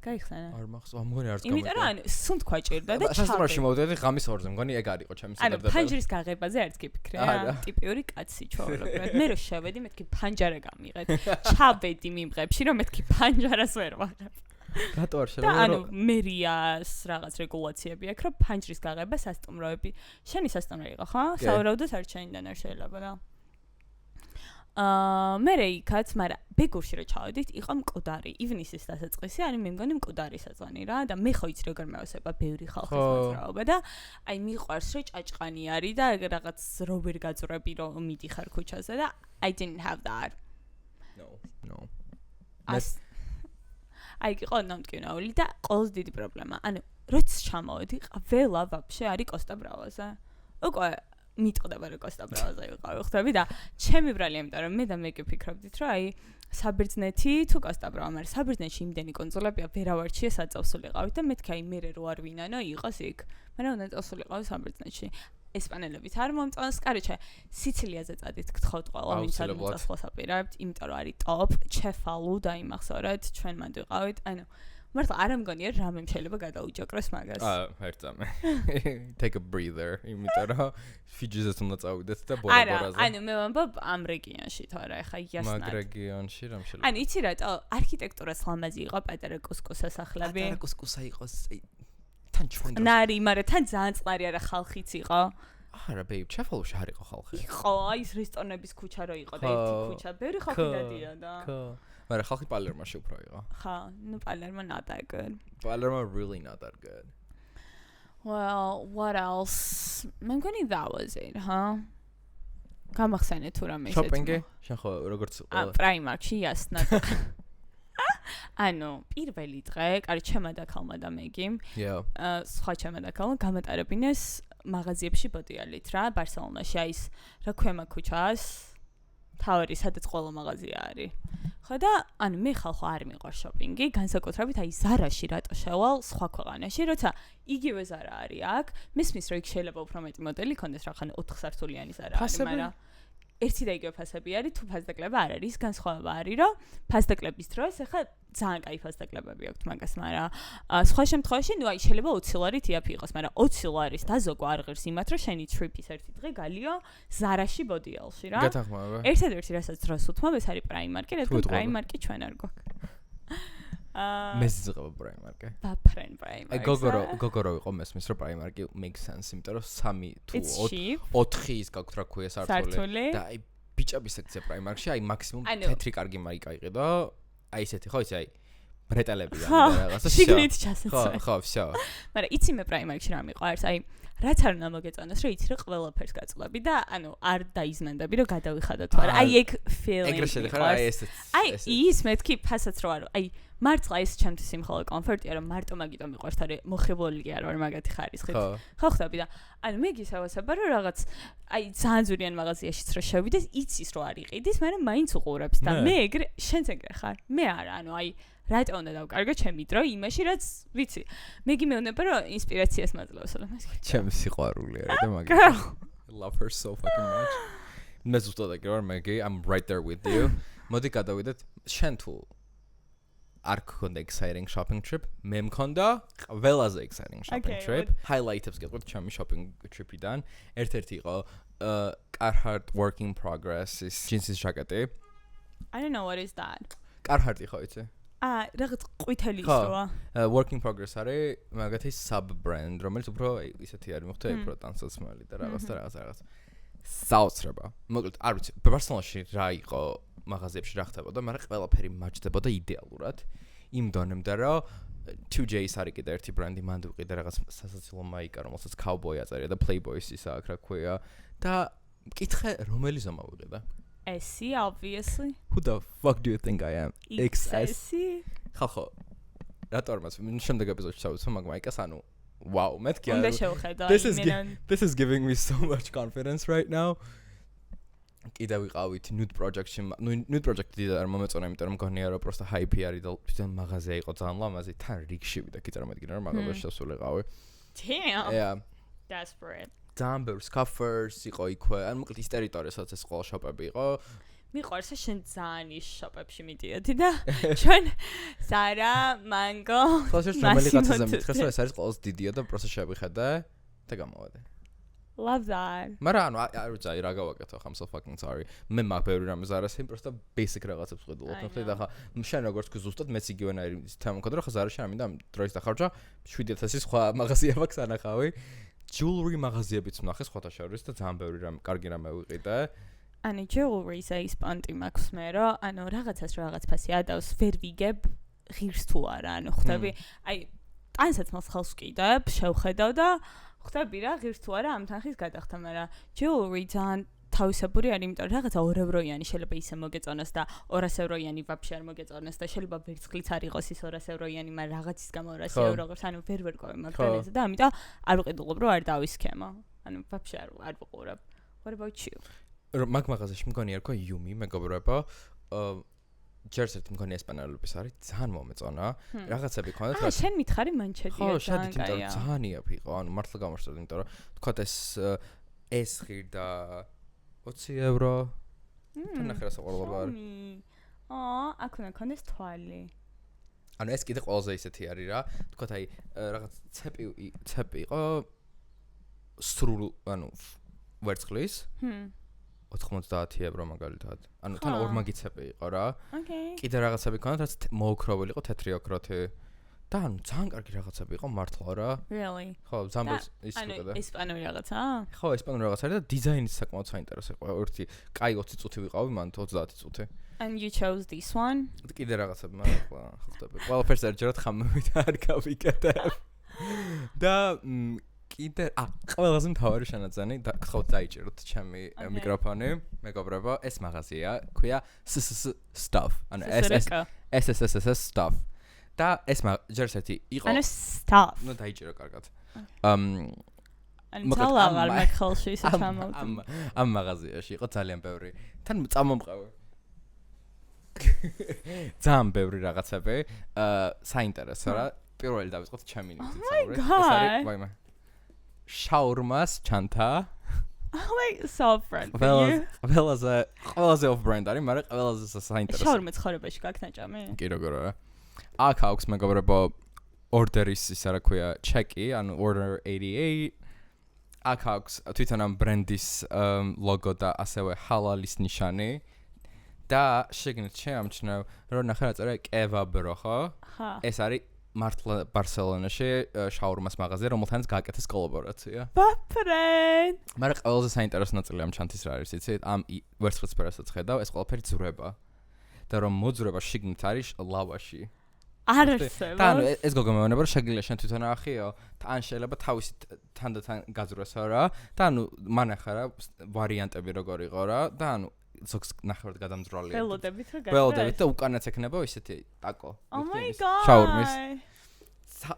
გაიხსენა. არ მახსოვს, მგონი არც გამიგე. იმიტომ რომ სუნთ ქვაჭირდა და სასტუმროში მოვდედი ღამის 2-ზე, მგონი ეგ არისო ჩემი ანუ სადარდაბა. ფანჯრის გაღებაზე არც გიფიქრე რა. ტიპიური კაცი ჩავრობ. მე რო შევედი, მეთქი ფანჯარა გამიღეთ. ჩავედი მიმღებში, რომ მეთქი ფანჯარას ვერ ვაღებ. რატო არ შეიძლება? ანუ მერიას რაღაც რეგულაციები აქვს, რომ ფანჯრის გაღება სასტუმროები. შენი სასტუმრო იყო, ხო? საურავდას არ ჩაინდან არ შეიძლება და მე იქაც, მაგრამ ბეგურში რო ჩავედით, იყო მკვდარი, ივნისის დასაწყისი, ანუ მე მგონი მკვდარი სეზონი რა და მე ხო იცი როგორ მეოსება ბევრი ხალხის მოძრაობა და აი მიყვარს რომ ჭაჭყანი არის და რაღაც რო ვერ გაძვრები რომ მიდიხარ ქუჩაზე და I didn't have that. No. აი იყო ნამტკივნეული და ყოველს დიდი პრობლემა. ანუ როცა ჩამოვედი, ყველა ვაფშე არის კოსტა ბრავაზე. უკვე მიტყდება რომ კოსტა ბრავაზე ვიყავი ხვდები და ჩემი ბრალი ამიტომ რომ მე და მე გიფიქრობდით რომ აი საბერძნეთი თუ კოსტა ბრავა მაგრამ საბერძნეთში იმდენი კონსოლებია ვერავარჩია საწავსულიყავით და მეთქი აი მე რო არ ვინანო იყოს იქ მაგრამ უნდა წავსულიყავი საბერძნეთში ესპანელებიც არ მომწონს კარიჩე სიცილიაზე წადით გთხოვთ ყველა ვინც არ მოწასვლას აპირებთ იმიტომ რომ არის ტოპ ჩეფალუ დაიმახსოვრეთ ჩვენ მანდ ვიყავით ანუ მართლა არ ამგონია რამე შეიძლება გადაუჭოკროს მაგას ერთამე take a breather იმიტომ რომ ფიჯიზე უნდა წავიდეთ და ბორაბორაზე ანუ მე ვამბობ ამ რეგიონში თორე ხა იასნად მაგ რეგიონში რამ შეიძლება ანუ იცი რატო არქიტექტურას ლამაზი იყო პატარა კუსკოს სასახლები პატარა კუსკოსა იყოს თან ჩვენ ნარი მაგრამ თან ძალიან წყარი არა ხალხიც იყო არა ბეიბ ჩაფალუში არ იყო ხალხი იყო აი ეს რესტორნების ქუჩა რო იყო და ერთი ქუჩა ბევრი ხალხი დადიოდა მაგრამ ხალხი პალერმოში უფრო იყო ხა ნუ პალერმო not that good Palermo really not that good well what else მე მგონი that was it გამახსენე თუ რამე ისეთი შოპინგი შენ ხო როგორც პრაიმარკში იასნად ანუ პირველი დღე კარი ჩემმა და ქალმა და მეგიმ სხვა ჩემმა და ქალმა გამატარებინეს მაღაზიებში ბოდიალით რა ბარსელონაში აი ეს რა ქვია ქუჩას თავი სადაც ყველა მაღაზია არის ხო და ანუ მე ხალხო არ მიყვარს შოპინგი განსაკუთრებით აი ზარაში რატო შევალ სხვა ქვეყანაში როცა იგივე ზარა არის აქ მისმის რომ იქ შეიძლება უფრო მეტი მოდელი ქონდეს რა ხან 4 სართულიანი ზარა არის მაგრამ ერთი და იგივე ფასები არის თუ ფასდაკლება არ არის განსხვავება არის რომ ფასდაკლების დროს ახლა ძალიან кайფ ფასდაკლებები აქვს მაგას მაგრამ სხვა შემთხვევაში ნუ აი შეიძლება 20 ლარით იაფი იყოს მაგრამ 20 ლარის დაზოგვა არ ღირს იმათ რომ შენი ტრიპის ერთი დღე გალიო ზარაში ბოდიალში რა გეთახმება ერთადერთი რასაც დროს უთმობ ეს არის პრაიმარკი რადგან პრაიმარკი ჩვენ არ გვაქვს მე ზღება პრაიმარკი ბაფრენ პრაიმარკი გოგორო იყო მესმის რომ პრაიმარკი makes sense იმიტომ რომ 3 თუ 4 ის გაქვთ რა ქვია სართული და აი ბიჭების სექცია პრაიმარკში აი მაქსიმუმ თეთრი კარგი მაიკა იყიდო აი ესეთი ხო იცი აი ბრეტელებია რაღაცა შიგნით ჩასაცვე ხო всё მაგრამ იცი მე პრაიმარკში რა მიყვარს აი რაც არ უნდა მოგეწონოს რომ იცი რომ ყველაფერს გაწლები და ანუ არ დაიზმენდები რომ გადავიხადო თუ არა აი ეგ feeling ეგრე შედიხარ აი ეს აი ის მეთქი ფასაც რო არ აი მართლა ის ჩემთვის სიმხოლე კომფორტია რომ მარტო მაგიტომ მიყვარს თორე მოხებოლი არ ვარ მაგათი ხარისხით ხო ხვდები და ანუ მე გისავასება რომ რაღაც აი ძალიან ზურიან მაღაზიაშიც რო შევიდეს იცის რომ არ იყიდის მაგრამ მაინც უყურებს და მე ეგრე შენც ეგრე ხარ მე არა ანუ აი რატო უნდა დავკარგო ჩემი დრო იმაში რაც ვიცი მე გიმეუბნება რომ ინსპირაციას მაძლევს რომ ეს ჩემი სიყვარული არა და მაგას love her so fucking much მე ზუსტად ეგრე ვარ მეგი I'm right there with you მოდი გადავიდეთ შენ თუ არ გქონდა exciting shopping trip მე მქონდა ყველაზე exciting shopping trip highlight-ებს გეტყვით ჩემი shopping trip-იდან ერთ-ერთი იყო Carhartt work in progress ის ჯინსის ჟაკეტი I don't know what is that Carhartt ხო იცი რაღაც ყვითელი ისოა work in progress არის მაგათი sub brand რომელიც უფრო ისეთი არის მოხდა უფრო ტანსაცმელი და რაღაც საოცრება მოკლედ არ ვიცი ბარსელონაში რა იყო მაღაზიებში რა ხდებოდა მაგრამ ყველაფერი მაჭდებოდა იდეალურად იმ დონემდე რომ 2J-ის არის კიდე ერთი ბრენდი მანდ ვიყიდე რაღაც სასაცილო მაიკა რომელსაც cowboy აწერია და playboy-ის ისა აქ რა ქვია და მკითხე რომელი ზომა ვიყიდე SC obviously who the fuck do you think I am XS ხახო რატო არ მას შემდეგ ეპიზოდში ჩავიცო მაგ მაიკას ანუ wow მეთქი უნდა შევხედო this is giving me so much confidence right now კიდე ვიყავით nude project-ში nude project-ი და არ მომეწონა იმიტომ რომ მგონია რომ просто hype არის და თვითონ მაღაზია იყო ძალიან ლამაზი თან რიგში ვიდა კი წარმოვიდგინე რომ მაღაზიაში შესულიყავი damn yeah desperate Dumber scuffers იყო იქვე ან მოკლედ ის ტერიტორია სადაც ეს ყველა შოპები იყო მიყვარს შენ ძალიან ის შოპებში მიდიოდი და ჩვენ Zara Mango ხოსერ რომელი კაცზე მითხეს რომ ეს არის ყველაზე დიდია და პროცესში შევიხედე და გამოვადე love that მაგრამ არ ვიცი რა გავაკეთო ხა I'm so fucking sorry მე მაგ ბევრი რამე Zara-ში просто basic რაღაცებს ვხედავ ხო და ხა შენ როგორც კი ზუსტად მეც იგივენაირი თემა მქონდა რომ ხა Zara-ში არ მინდა დროის დახარჯა 7000-ის სხვა მაღაზია მაქვს ანახავი jewelry მაღაზიებიც ვნახე სხვათა შორის და ძალიან ბევრი რამ კარგი რამე ვიყიდე. ანუ jewelry-ს ის პანტი მაქვს მე რომ ანუ რაღაცას რაღაც ფასი ადავს ვერ ვიგებ ღირს თუ არა ანუ ხვდები აი ტანსაც მას ხალხს ვკიდებ შევხედავ და ხვდები რა ღირს თუ არა ამ თანხის გადახდა მაგრამ jewelry ძალიან თავისებური არის იმიტომ რომ რაღაცა 2 ევროიანი შეიძლება ისე მოგეწონოს და 200 ევროიანი ვაფშე არ მოგეწონოს და შეიძლება ვერცხლიც არ იყოს ის 200 ევროიანი მაგრამ რაღაცის გამო 200 ევრო ყავს ანუ ვერ ვერკვევი მაგდანეზე და ამიტომ არ ვყიდულობ რომ არ დავისქემო ანუ ვაფშე არ ვიყურებ. What about you? მაგ მაღაზიაში მგონი ერქვა Yumi, მეგობრებო. ჯერს ერთი მგონი ესპანელების არის, ძალიან მომეწონა. რაღაცები ქონდათ, რა შენ მითხარი მან ჩედია ძალიან კაია. ძალიან იაფი იყო, ანუ მართლა გამარჯვებდი, იმიტომ რომ თქვა ეს ღირდა 20 евро. თან ახლა საყოველობა არის. აქ უნდა კონდეს თვალი. ანუ ეს კიდე ყველაზე ისეთი არის რა. თქვა აი რაღაც ცეპი იყო სრულ ანუ ვერცხლის. 90 евро მაგალითად. ანუ თან ორმაგი ცეპი იყო რა. Okay. კიდე რაღაცები ქონდათ, რაც მოოქროვილი იყო თეთრი ოქროთი. და ანუ ძალიან კარგი რაღაცები იყო მართლა რა. Really? ხო, ზამბოს ის ანუ უყედა. ესპანური რაღაცა? ხო, ესპანური რაღაც არის და დიზაინიც საკმაოდ საინტერესო იყო. ერთი კაი 20 წუთი ვიყავი, მან 30 წუთი. And you chose this one? კიდე რაღაცები მაგალითად ხვდები. ყველაფერს ერჯერათ ხამებით არ გავიკეთებ. და კიდე ყველაზე მთავარი შენაძენი და გთხოვთ დაიჭიროთ ჩემი მიკროფონი, მეგობრებო, ეს მაღაზია ქვია SSS stuff. ანუ SSS stuff. და ეს ჯერს ერთი იყო. ანუ stuff. ნუ დაიჭირო კარგად. ანუ ძალაღარ მეკხელში ისე ჩამოვდი. ამ მაღაზიაში იყო ძალიან ბევრი. თან წამომყავე. ძალიან ბევრი რაღაცები. საინტერესო რა. პირველი დავიწყოთ ჩემი ნიცით საუბარი. ეს არის ვაიმე. შაურმას ჩანთა. Oh my so friend. ყველაზე off brand არის, მაგრამ ყველაზე საინტერესო. შაურმა ცხოვრებაში გაქვს ნაჭამი? კი როგორ არა. აქ აქვს მეგობრებო order-ის ისა რა ქვია, check-ი, ანუ order 88. აქ აქვს თვითონ ამ ბრენდის ლოგო და ასევე halal-ის ნიშანი. და შეგნით შეამჩნევ, რომ ნახე რა წერა კევაბრო, ხო? ეს არის მართლა ბარსელონაში შაურმას მაღაზია, რომელთანაც გააკეთეს კოლაბორაცია. ბაფრე! მაგრამ ყველაზე საინტერესო ნაწილი ამ ჩანთის რა არის, იცით? ამ ვერცხლისფერასაც ხედავ, ეს ყველაფერი ძვრება. და რომ მოძვრება შიგნით არის ლავაში. არ არსებობს. და ანუ ეს გოგო მეუბნება, რომ შეგიძლია შენ თვითონ აახიო, ან შეიძლება თავისი თანდათან გაძვრესო რა. და ანუ მანახა რა ვარიანტები როგორ იყო რა. და ანუ ზოგს ნახევრად გადამძვრალია. ველოდებით რა გაიგე. ველოდებით და უკანაც ექნება ისეთი ტაკო. Oh my god. შაურმის.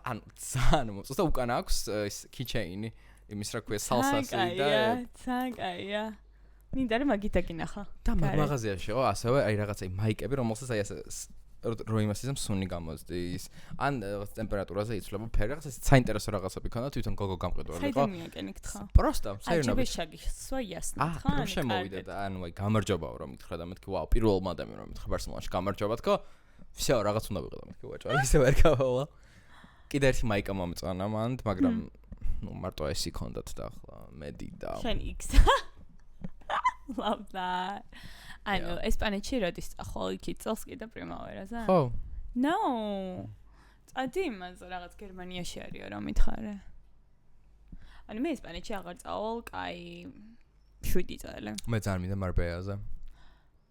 ანუ ძალიან მოწონს და უკან აქვს ის keychain-ი, იმის რა ქვია salsa-სი და ცაგაია. მინდა რომ მაგით აკინახა. და მაღაზიაში იყო ასევე აი რაღაცა მაიკები, რომელსაც აი ასე რო იმასიზამ სუნი გამოსდის. ან ტემპერატურაზე იცვლება ფერი, რაღაცა საინტერესო რაღაცები ქონდა, თვითონ გოგო გამყიდველი იყო. საერთოდ მიაკენი გთხა. Просто, საერთოდ. აი, შეგიშვა იასნა. რა შემოვიდა და ანუ აი გამარჯობაო რომ მითხრა და მეთქი, ვაუ, პირველმა ადამიანმა რომ მითხრა ბარსელონაში გამარჯობა თქო. всё, რაღაც უნდა ვიყო და მეთქი, ვაჭო, ისე ვერ გავალა. კიდე ერთი მაიკა მომწონა მანდ, მაგრამ ნუ მარტო ესი ქონდათ და ახლა მედი და შენ X. Love that. ანუ ესპანეთში როდის ახლა იქით წელს კიდე პრიმავერაზე? ხო. No. წადი იმაზე რაღაც გერმანიაში არისო რა მითხარე. ანუ მე ესპანეთში აღარ წავალ, კაი 7 წელი. მე ძალიან მინდა მარბეაზე.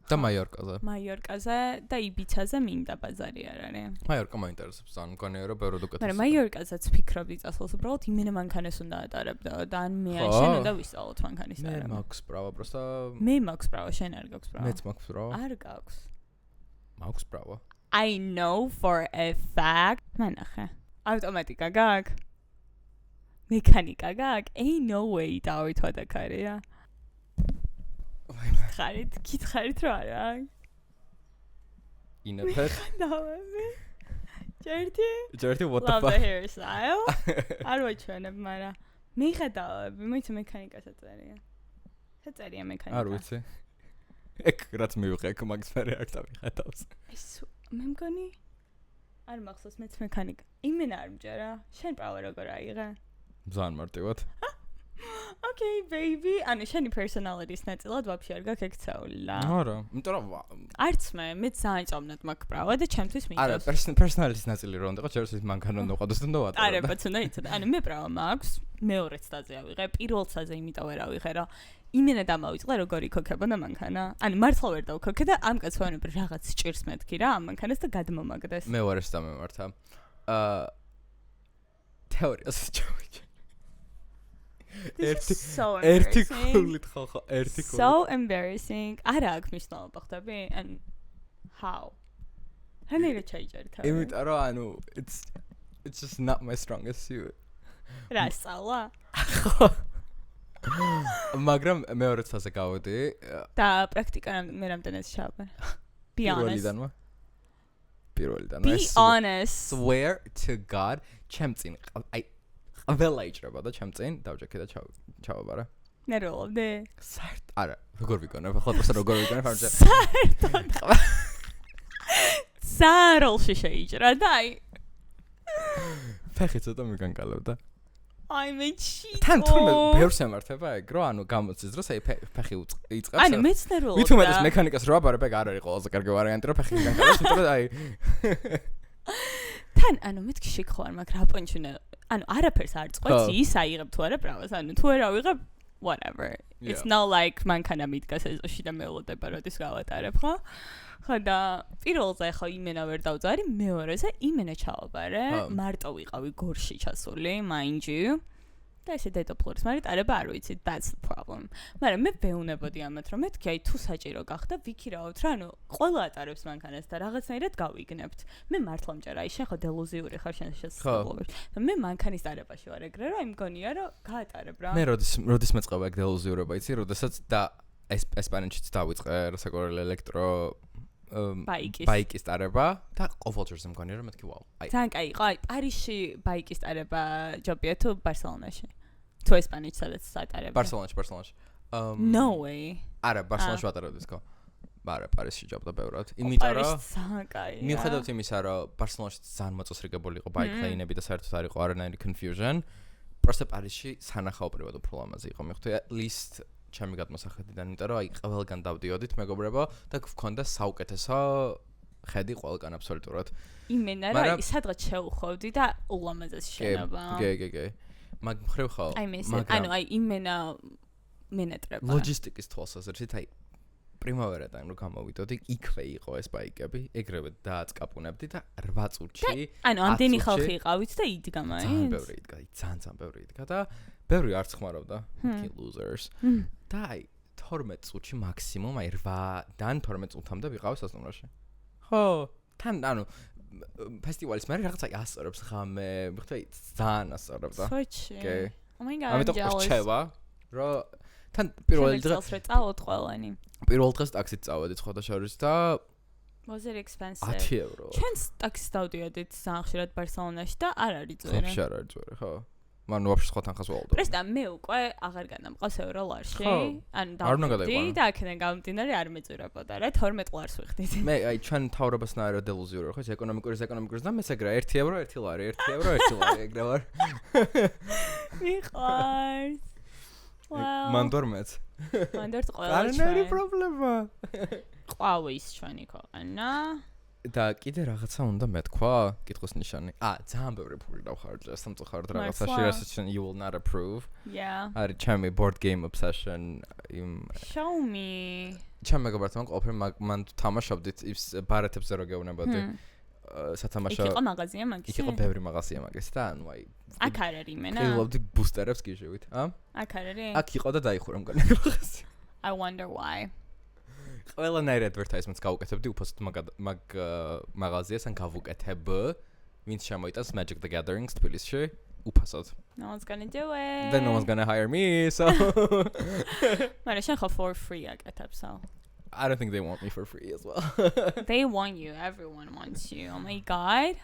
და მაიორკაზე. მაიორკაზე და იბიცაზე მინდა ბაზარი არ არის. მაიორკა მაინტერესებს ძალიან, მგონია რომ ბევრად უკეთესია. მაგრამ მაიორკაზეც ფიქრობდი წასვლას, უბრალოდ იმენა მანქანას უნდა ატარებდა და ან მე ან შენ უნდა ვისწავლოთ მანქანის არაბა. მე მაქვს პრავა, просто მე მაქვს პრავა, შენ არ გაქვს პრავა. მეც მაქვს პრავა. არ გაქვს. მაქვს პრავა. I know for a fact. მანახე. ავტომატიკა გაქვს? მექანიკა გაქვს? Ain't no way დავითვა და ქარია. გითხარით რა არა? ინაფეთ. დავები. ჯერთი what the fuck? Love the hairstyle. არ ვაჩვენებ, მაგრამ მიხედავები, მოიცა მექანიკასაც წერია. საწერია მექანიკა. არ ვიცი. ეგ რაც მივიღე, ეგ მაგის ფერი არ დავიხედავს. ეს მე მგონი არ მახსოვს მეც მექანიკა. იმენა არ მჯერა. შენ პრავა როგორ აიღე? ძალიან მარტივად. Okay, baby. ანუ შენი personality-ის ნაწილად ვაფშე არ გაქვს ექცეულა. არა, იმიტომ რომ არც მე ძალიან წამნად მაქვს პრავა და ჩემთვის მინდა. არა, personality-ის ნაწილი რო უნდა ყო, ჯერს ის მანქანა უნდა ყოდოს და ვატარებ. არა, ბაცო, იცოდა. ანუ მე პრავა მაქვს, მეორე ცდაზე ავიღე, პირველ ცდაზე იმიტომ ვერ ავიღე, რომ იმენა დამავიწყე როგორ იქოქებოდა მანქანა. ანუ მართლა ვერ დავქოქე და ამ კაცვანები რაღაც ჭირს მეთქი რა ამ მანქანას და გადმომაგდეს. მე ვარ ეს დამემართა. თეორიას ჩავიჭე. ერთი ქულით ხო, ერთი ქულით. So embarrassing. არა აქვს მნიშვნელობა ხდები? And how? რანაირად ჩაიჭერი თავი? იმიტომ რომ ანუ it's just not my strongest suit. რა სწავლა? მაგრამ მეორე წელზე გავედი და პრაქტიკა მე რამდენად ჩავაბარ? Be honest. პირველიდან Be honest. Swear to God, ჩემ წინ აი ყველა იჭრება და ჩემ წინ დავჯექი და ჩავაბარა. ნერვიულობდი? საერთოდ არა, როგორ ვიგონებ? ახლა პროსტა როგორ ვიგონებ? საერთოდ. საროლში შეიჭრა და აი ფეხი ცოტა მიგანკალებდა. აი მე ჩიტო. თან თურმე ბევრს ემართება ეგ რო ანუ გამოცის დროს აი ფეხი იწყებს. ანუ მეც ნერვიულობდი. მით უმეტეს მექანიკას რო აბარებ ეგ არ არის ყველაზე კარგი ვარიანტი რო ფეხი მიგანკალებს, იმიტომ რომ აი თან ანუ მეთქი შეგხვარ მაგ რა პონჩუნა ანუ არაფერს არ წყვეტს ის აიღებ თუ არა პრავას ანუ თუ არა ვიღებ whatever it's not like მანქანა მიდგას ეზოში და მეულოდება როდის გავატარებ ხო და პირველზე ხო იმენა ვერ დავძარი მეორეზე იმენა ჩავაბარე მარტო ვიყავი გორში ჩასული mind you და ესე დედოფლურს მაგრამ არება არ ვიცი that's the problem მაგრამ მე ვეუნებოდი ამათ რომ მეთქი აი თუ საჭირო გახდა ვიქირავთ რა ანუ ყველა ატარებს მანქანას და რაღაცნაირად გავიგნებთ მე მართლა მჭერა აი შენ ხო დელუზიური ხარ შენ შესაძლებლობაში და მე მანქანის ტარებაში ვარ ეგრე რომ იმგონია რომ გაატარებ რა მე როდის მეწყობა ეგ დელუზიურობა იცი როდესაც და ესპანეთშიც დავიწყე რასაკვირველი ელექტრო ბაიკის ტარება და ყოველჯერზე მგონია რომ მეთქი ვაუ აი ძალიან კაი იყო აი პარიზში ბაიკის ტარება ჯობია თუ ბარსელონაში თუ ესპანეთში სადაც ატარება ბარსელონაში no way არა ბარსელონაში ვატარებდი თქო არა პარიზში ჯობდა ბევრად იმიტომ რომ ძალიან კაი მიუხედავად იმისა რომ ბარსელონაში ძალიან მოწესრიგებული იყო ბაიკ ლეინები და საერთოდ არ იყო არანაირი confusion პროსტა პარიზში სანახაობრივად უფრო ლამაზი იყო მივხვდი at least ჩემი გადმოსახედიდან, იმიტომ რომ აი ყველგან დავდიოდით მეგობრებო და გქონდა საუკეთესო ხედი ყველგან აბსოლუტურად. იმენა რა სადღაც შევხვევდი და ულამაზესი შენობა. გე. მაგ მხრივ ხო? ანუ აი იმენა მენეტრება. ლოჯისტიკის თვალსაზრისით აი პრიმავერადან რო გამოვიდოდი, იქვე იყო ეს ბაიკები, ეგრევე დააწკაპუნებდი და 8 წუთში. ანუ ამდენი ხალხი იყავით და იდგა მაინც. ძალიან ბევრი იდგა და ბევრი არც ხმარობდა losers და აი 12 წუთში მაქსიმუმ აი 8-დან 12 წუთამდე ვიყავ სასტუმროში ხო თან ანუ ფესტივალის მე რაღაცა ასწორებს ხამე მიხდე ძალიან ასწორებდა სოჩი oh my god ამიტომ ყურჩევა რომ თან პირველ დღეს წავოდ ყველანი პირველ დღეს ტაქსით წავედით სხვა და შორის და was it expensive 10 евро ჩვენ ტაქსით დავდიოდით ძალიან ხშირად ბარსელონაში და არ არის ძვირი ხო არ არის ძვირი ხო მან ვაფშე სხვა თანხას ვალდო. პრესტა მე უკვე აღარ განამყავს ევროლარში. ანუ დავდი და აქედან გამომდინარე არ მეწურებოდა რა 12 ლარს ვიხდით. მე აი ჩვენ თავრობასნაირო დელუზიური ხო ეს ეკონომიკური და მე სეგრა 1 евро 1 ლარი 1 евро 1 ლარი ეგრე ვარ. მიყარს. ვაუ. მანდორმეთ. მანდორს ყველა. არ არის პრობლემა. ყვავის ჩვენი ქვეყანა. და კიდე რაღაცა უნდა მეთქვა, კითხვის ნიშანი. ძალიან ბევრი ფული დავხარჯე, სამწუხაროდ რაღაცაში, რასაც you will not approve. Yeah. არის ჩემი board game obsession. Show me. ჩემ მეგობართან ყოფილი მან თამაშობდით ის ბარათებზე რო გეუბნებოდი. სათამაშო. იქ იყო მაღაზია მაგის. იქ იყო ბევრი მაღაზია მაგის და ანუ აი აქ არ არის იმენა. ყიდულობდი ბუსტერებს გიჟევით, აქ არ არის? აქ იყო და დაიხურა მგონი მაღაზია. I wonder why. ყველანაირ advertisements გავუკეთებდი უფასოდ მაგ მაღაზიას ან გავუკეთებ ვინც შემოიტანს Magic the Gathering თბილისში უფასოდ. No one's gonna do it. Then no one's gonna hire me, so მაგრამ შენ ხო for free აკეთებ so. I don't think they want me for free as well. They want you, everyone wants you. Oh my god.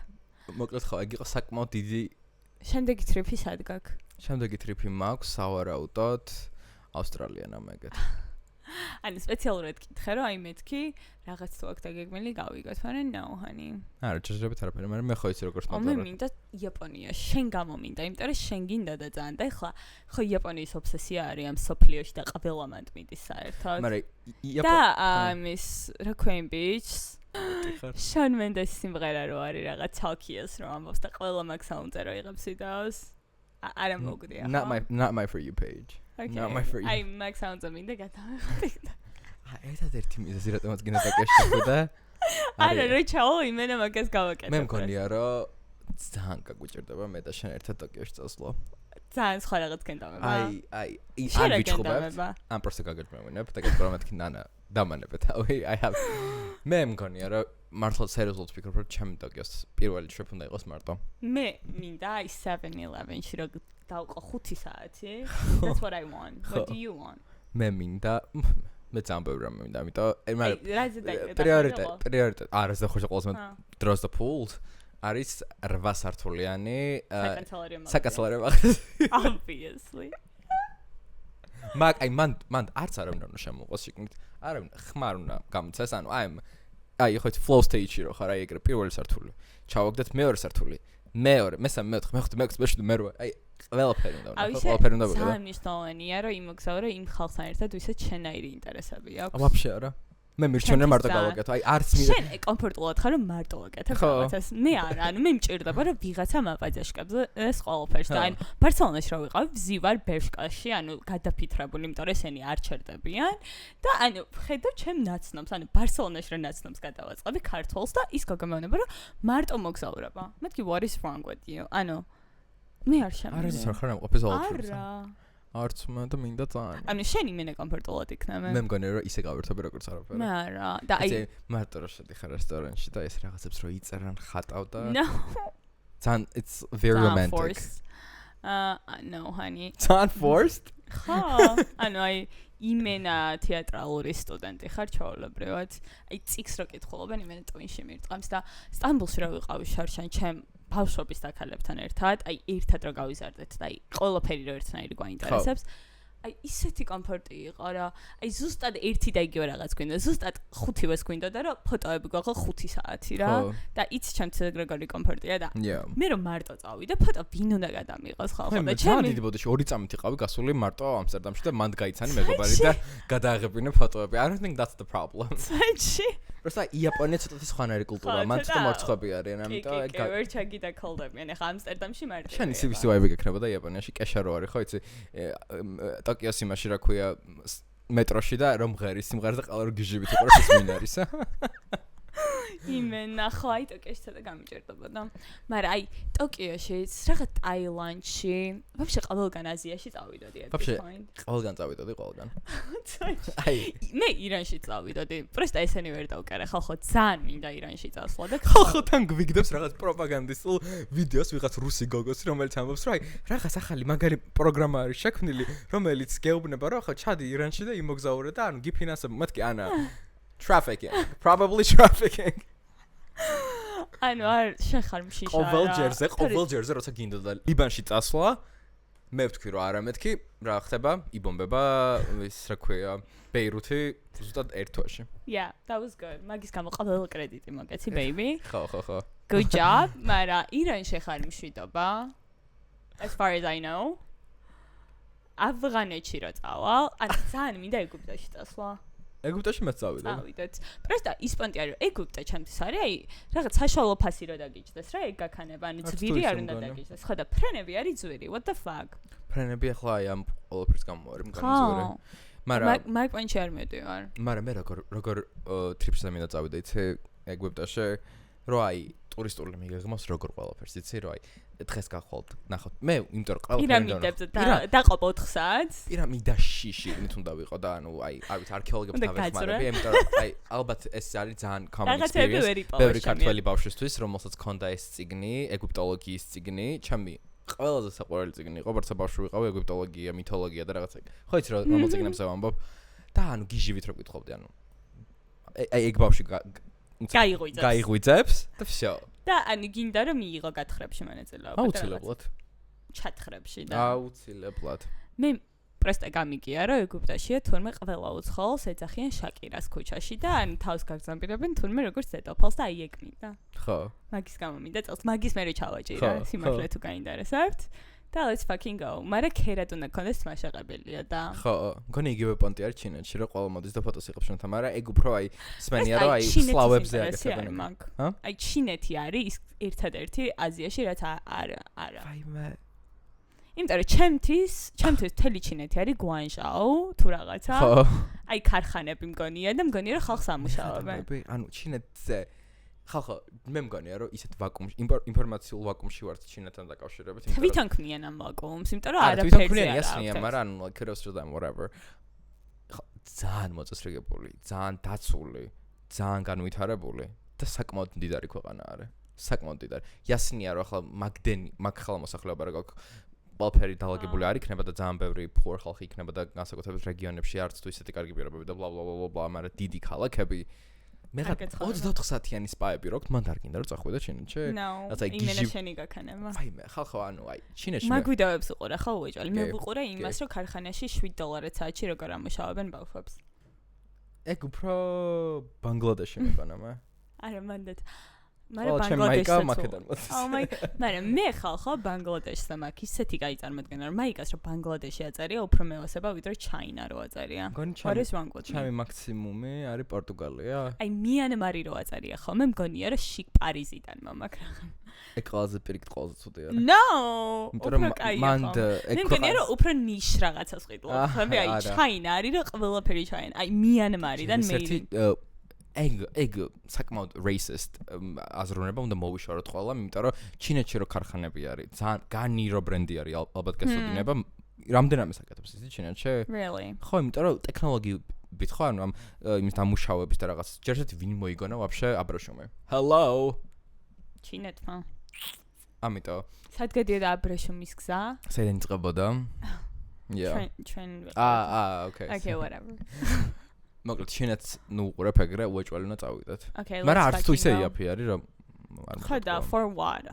მოკლედ ხო, ეგ იყო საკმაოდ დიდი შემდეგი ტრიპი სად გაქვს? შემდეგი ტრიპი მაქვს სავარაუდოდ ავსტრალია ნამეგეთ. ანუ სპეციალურად კითხე რომ აი მეთქი რაღაც თუ აქ დაგეგმილი გავიგოთ, მაგრამ no honey. არა, ჯერჯერობით არაფერი, მაგრამ მე ხო იცი როგორ სპონსორად. მე მინდა იაპონია, შენ გამომინდა, იმიტომ რომ შენ გინდა და ძალიან და ეხლა ხო იაპონიის ობსესია არის ამ სოფლიოში და ყველა მანდ მიდის საერთოდ. მაგრამ და მის რა ქვენ ბიჩს შონ მენდეს სიმღერა რო არის რაღაც თალკიას რომ ამბობს და ყველა მაგ საუნდზე რო იღებს ვიდეოს. არა მოგდია. Not my for you page. Okay. Not my for you. აი მაგ საუნდზე მინდა გადავიხდი. ერთადერთი მიზეზი რატომაც გინდა დაკეშტო და არა რო ჩაო იმენა მაგას გავაკეთებ. მე მგონია რომ ძალიან გაგუჭირდება მე და შენ ერთად ტოკიოში წასვლა. ძალიან სხვა რაღაც გენდავება. აი არ ვიჩხუბებ. ან პროსტა გაგეჭმევინებ და გეტყვი რომ მეთქი ნანა დამანებე თავი. I have მე მგონია რომ მართლა სერიოზულად ვფიქრობ, რომ ჩემი ტოკიოს პირველი ტრიპ უნდა იყოს მარტო. მე მინდა აი 7-11-ში რომ დავყო 5 საათი. That's what I want. What do you want? მე მინდა მე ძალიან რამე მინდა, ამიტომ პრიორიტეტი არა ზახოშა ყოველს დროს და pools არის 8 სართულიანი საკანცელერიო მაღაზია. Obviously. მან არც არავინ უნდა შემოყოს შიგნით. არავინ ხმარ უნდა გამოცეს, ანუ აი ხო flow stage-ში რო ხარ, აი ეგრე პირველი სართული. ჩავაგდეთ მეორე სართული. მეორე, მესამე, მეოთხე, მეხუთე, მეექვსე, მეშვიდე, მერვე. აი ყველაფერი უნდა ვიყო, ყველაფერი უნდა ვიყო. ძალიან მნიშვნელოვანია, რომ იმოგზაურე იმ ხალხთან ერთად, ვისაც შენაირი ინტერესები აქვს. ვაფშე არა. მე მირჩენე მარტო გავაკეთო. აი არც შენ კომფორტულად ხარ რომ მარტო ვაკეთებ რაღაცას. მე არა, ანუ მე მჭირდება რომ ვიღაცა მაპაძაშკებს ეს ყველაფერს და აი ბარსელონაში რა ვიყავ, ვზივარ ბერშკაში, ანუ გადაფითრებული, იმიტომ რომ ესენი არ ჩერდებიან და ანუ ხედავ ჩემ ნაცნობს, ანუ ბარსელონაში რა ნაცნობს გადავაწყები ქართულს და ის გაგამეონება რომ მარტო მოგზაურობა. მეთქი what is wrong with you? ანუ მე არ შემიძლია. არა ის არ ხარ ამყოფის ალფრს. არა. არც მე და მინდა ძალიან. ანუ შენი მე კომფორტულად იქნა მე. მე მგონია რომ ისე გავერთობი როგორც არაფერი. მე არა. და აი მარტო რომ შედიხარ რესტორანში და ეს რაღაცებს რო იწერან ხატავ და No. ძალიან it's very romantic. No honey. ძალიან forced? ხა, ანუ აი იმენა თეატრალური სტუდენტი ხარ ჩაოლებრივად. აი წიქს რო კითხულობენ იმენა ტვინში მირწყამს და სტამბოლში რა ვიყავი შარშან ჩემ ბავშვობის დაქალებთან ერთად, აი ერთად რო გავიზარდეთ და აი ყველაფერი რო ერთნაირი გვაინტერესებს. აი ისეთი კომფორტი იყო რა. აი ზუსტად ერთი და იგივე რაღაც გვინდა. ზუსტად ხუთივეს გვინდა და რომ ფოტოები გვაყო 5 საათი რა. და იცი ჩემთვის ეგრეგორი კომფორტია და მე რომ მარტო წავიდე, ფოტო ვინ უნდა გადამიღოს ხალხო და ჩემი დიდი ბოდიში 2 წამით იყავი გასული მარტო ამსტერდამში და მანდ გაიცანი მეგობარი და გადააღებინე ფოტოები. I don't think that's the problem. საჩი просто იაპონია ცოტათი სხვანაირი კულტურაა, მან ცოტა მორცხვები არიან, ამიტომ ეგ ვერჩაგი და ქოლდებიან. ახლა ამსტერდამში მარტო. შენ CBC ვაიბი გექნებოდა იაპონიაში, კეშა რო არის, ხო იცი? ტოკიოს იმაში რა ქვია მეტროში და რომ ღერის სიმღერა და ყველა რო გიჟებით იყო ეს მინარის. იმენა ხო აი ტოკიოში ცოტა გამიჭერდებოდა. მაგრამ აი ტოკიოში რაღაც ტაილანდში, ვაფშე ყველგან აზიაში წავიდოდი ეს point. ყველგან წავიდოდი, ყველგან. აი მე ირანში წავიდოდი. პროსტა ესენი ვერ დავკარა, ხალხო ძალიან მინდა ირანში წასვლა და ხალხო თან გვიგდებს რაღაც პროპაგანდისტულ ვიდეოს ვიღაც რუსი გოგოს, რომელიც ამბობს, რომ აი რაღაც ახალი მაგარი პროგრამა არის შექმნილი, რომელიც გეუბნება, რომ ხო ჩადი ირანში და იმოგზაურე და ანუ გიფინანსებ, მეთქი ანა trafficking, probably trafficking. ანუ არ შეხარ მშიშა. ყოველ ჯერზე როცა გინდოდა ლიბანში წასვლა, მე ვთქვი რომ არა მეთქი, რა ხდება? იბომბება ის რა ქვია, ბეირუთი ზუსტად ერთ თვეში. Yeah, that was good. მაგის გამო ყოველ კრედიტი მოგეცი, baby. ხო. Good job. მაგრამ ირანში ხარ მშვიდობა. As far as I know. ავღანეთში რა წავალ, ან ძალიან მინდა ეგვიპტეში წასვლა. ეგვიპტეში მეც წავიდე. წავიდეთ. პროსტა ისპანტია რომ ეგვიპტე ჩემთვის არის, აი რაღაც საშუალო ფასი რო დაგიჭდეს რა, ეგ გაქანება, ანუ ძვირი არ უნდა დაგიჭდეს. ხო და ფრენები არის ძვირი. What the fuck? ფრენები ახლა აი ამ ყველაფერს გამოვარი მგონი ძვირი. მაგ პონჩი არ მედივარ. მაგრამ მე როგორ ტრიპსზე მინდა წავიდე იცი ეგვიპტეში, რომ აი ტურისტული მიგეგმავს როგორ ყველაფერს იცი, რომ აი დღეს გახვალთ ნახოთ. მე იმიტომ რომ ყველაფერი პირამიდებზე დაყობა 4 საათს. პირამიდაში შიგნით უნდა ვიყო და ანუ აი არ ვიცი არქეოლოგებს დავეხმარები, იმიტომ რომ აი ალბათ ეს არის ძალიან common experience. ბევრი ქართველი ბავშვისთვის, რომელსაც ჰქონდა ეს წიგნი, ეგვიპტოლოგიის წიგნი, ჩემი ყველაზე საყვარელი წიგნი იყო, როცა ბავშვი ვიყავი, ეგვიპტოლოგია, მითოლოგია და რაღაცა. ხო იცი რომ წიგნებზე ვამბობ და ანუ გიჟივით რო გითხობდი, ანუ აი ეგ ბავშვი გაიღვიძებს და всё. და ანუ გინდა რომ მიიღო გათხრებში მონაწილეობა. აუცილებლად. ჩათხრებში და აუცილებლად. მე პროსტა გამიგია რომ ეგვიპტეშია თურმე ყველა უცხოელს ეძახიან შაკირას ქუჩაში და ან თავს გაგზავნებენ თურმე როგორც დედოფალს და აი ეგ მინდა. ხო. მაგის გამო მინდა წელს მაგის მე ჩავაჭირა სიმართლე თუ გაინტერესებთ. და let's fucking go. მაგრამ ქერად უნდა გქონდეს თმაშაყებელია და ხო, მგონი იგივე პონტი არის ჩინეთში, რომ ყველა მოდის და ფოტოს იღებს შენთან, მაგრამ ეგ უფრო აი სმენია რომ აი სლავებზე აკეთებენ. აი ჩინეთი არის ერთადერთი აზიაში რაც არა. ვაიმე. იმიტომ რომ ჩემთვის თელი ჩინეთი არის გვანჟაო თუ რაღაცა. ხო. აი ქარხანები მგონია და მგონია რომ ხალხს ამუშავებენ. ანუ ჩინეთზე ხალხო მე მგონია რომ ისეთ ვაკუუმში ინფორმაციულ ვაკუუმში ვართ ჩინეთთან დაკავშირებით, იმიტომ რომ თვითონ ქმნიან ამ ვაკუუმს, იმიტომ რომ არაფერზე არ არის, მაგრამ ანუ like kudos to them whatever. ძალიან მოწესრიგებული, ძალიან დაცული, ძალიან განვითარებული. და საკმაოდ მდიდარი ქვეყანა არის. საკმაოდ მდიდარი. იასნია რომ ახლა მაგ ხელმოსახლეობა რა გაქვს ყველაფერი დალაგებული არ იქნება და ძალიან ბევრი poor ხალხი იქნება და განსაკუთრებით რეგიონებში არც თუ ისეთი კარგი პირობები და bla bla bla bla, მაგრამ დიდი ქალაქები მე 24 საათიანი სპაები რო გქთ, მან არ გინდა რომ წახვიდე ჩინეთში? რათა იმენა შენი გაქანება. აი მე ხალხო ანუ აი ჩინეთში მაგ ვიდეოებს უყურე ხო უეჭველი. მე ვუყურე იმას რომ ქარხანაში $7 საათში როგორ ამუშავებენ ბავშვებს. ეგ უფრო ბანგლადეში მეკონა მე. არა მანდ მაგრამ ბანგლადეშსაც მაგრამ მე ხალხო ბანგლადეშსა მაქვს ისეთი კაი წარმოდგენა რომ მაიკას რომ ბანგლადეში აწერია უფრო მეოსება ვიდრე ჩაინა რო აწერია. What is wrong with me? ჩემი მაქსიმუმი არის პორტუგალია. აი მიანმარი რო აწერია ხო მე მგონია რომ შიკ პარიზიდან მომაკ რა. ეგ ყველაზე პირიქით ყველაზე ცუდი არის. No! მანდ მე მგონია რომ უფრო ნიშ რაღაცას ყიდულობ. ხო მე აი ჩაინა არის რომ ყველაფერი ჩაინა. აი მიანმარიდან მე ეგ საკმაოდ racist აზროვნება უნდა მოვიშოროთ ყველა, იმიტომ რომ ჩინეთში რო ქარხანები არის, ძალიან განირო ბრენდი არის ალბათ გასწოდინება, რამდენიმე საკეთებს ისი ჩინეთში? Really? ხო, იმიტომ რომ ტექნოლოგიებით ხო, ანუ ამ იმის დამუშავების და რაღაც ჯერჯერობით ვინ მოიგონა ვაფშე აბრეშუმი. Hello. ჩინეთმა. ამიტომ. სად გადიოდა აბრეშუმის გზა? საიდან იწყებოდა? Yeah. Train. Okay. Okay, whatever. მოკლედ ჩინეთს ნუ უყურებ ეგრე უეჭველი უნდა წავიდეთ. მაგრამ არც თუ ისე იაფი არის რომ ხო და for what?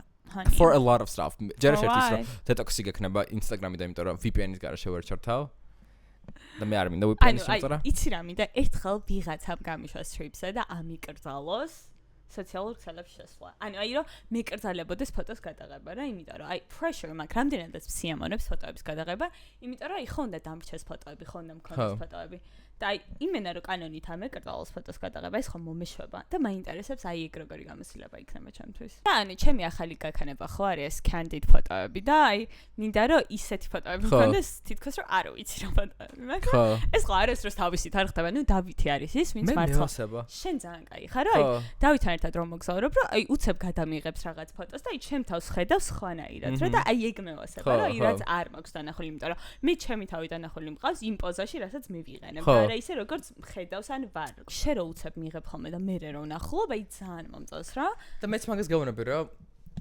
For a lot of stuff. ჯერჯერობით ის რომ detox-ი გექნება Instagram-ი და იმიტომ რომ VPN-ის გარეშე ვერ ჩართავ. და მე არ მინდა VPN-ის შემწარა. აი, იცი რა მინდა ერთხელ ვიღაცამ გამიშვა ტრიპსა და ამიკრძალოს სოციალურ ქსელებში შესვლა. ანუ აი რომ მეკრძალებოდეს ფოტოს გადაღება რა, იმიტომ რომ აი pressure მაქვს რამდენადაც სიამოვნებს ფოტოების გადაღება, იმიტომ რომ აი ხო უნდა დამრჩეს ფოტოები, ხო უნდა მქონდეს ფოტოები. და აი იმენა რომ კანონით ამეკრძალოს ფოტოს გადაღება, ის ხო მომეშვება და მაინტერესებს აი ეგ როგორი გამოსილება იქნება ჩემთვის. და ანუ ჩემი ახალი გაქანება ხო არის ეს candid ფოტოები და აი მინდა რომ ისეთი ფოტოები მქონდეს თითქოს რომ არ ვიცი რა ფოტოები, მაგრამ ეს ხო არის რომ თავისით არ ხდება, ნუ დავითი არის ის, ვინც მართლა შენ ძალიან კაი ხარ, აი დავითთან ერთად რომ მოგზაურობ, რომ აი უცებ გადამიღებს რაღაც ფოტოს და აი ჩემ თავს ხედავს ხვანაირად რა და აი ეგ მევასება, რომ აი რაც არ მაქვს დანახული, იმიტომ რომ მე ჩემი თავი დანახული მყავს იმ პოზაში, რასაც მე ვიყენებ. არა ისე როგორც ხედავს ან ვარ. შე რო უცებ მიღებ ხოლმე და მე რო ნახულობ, აი ძალიან მომწონს რა. და მეც მაგას გავუნები რომ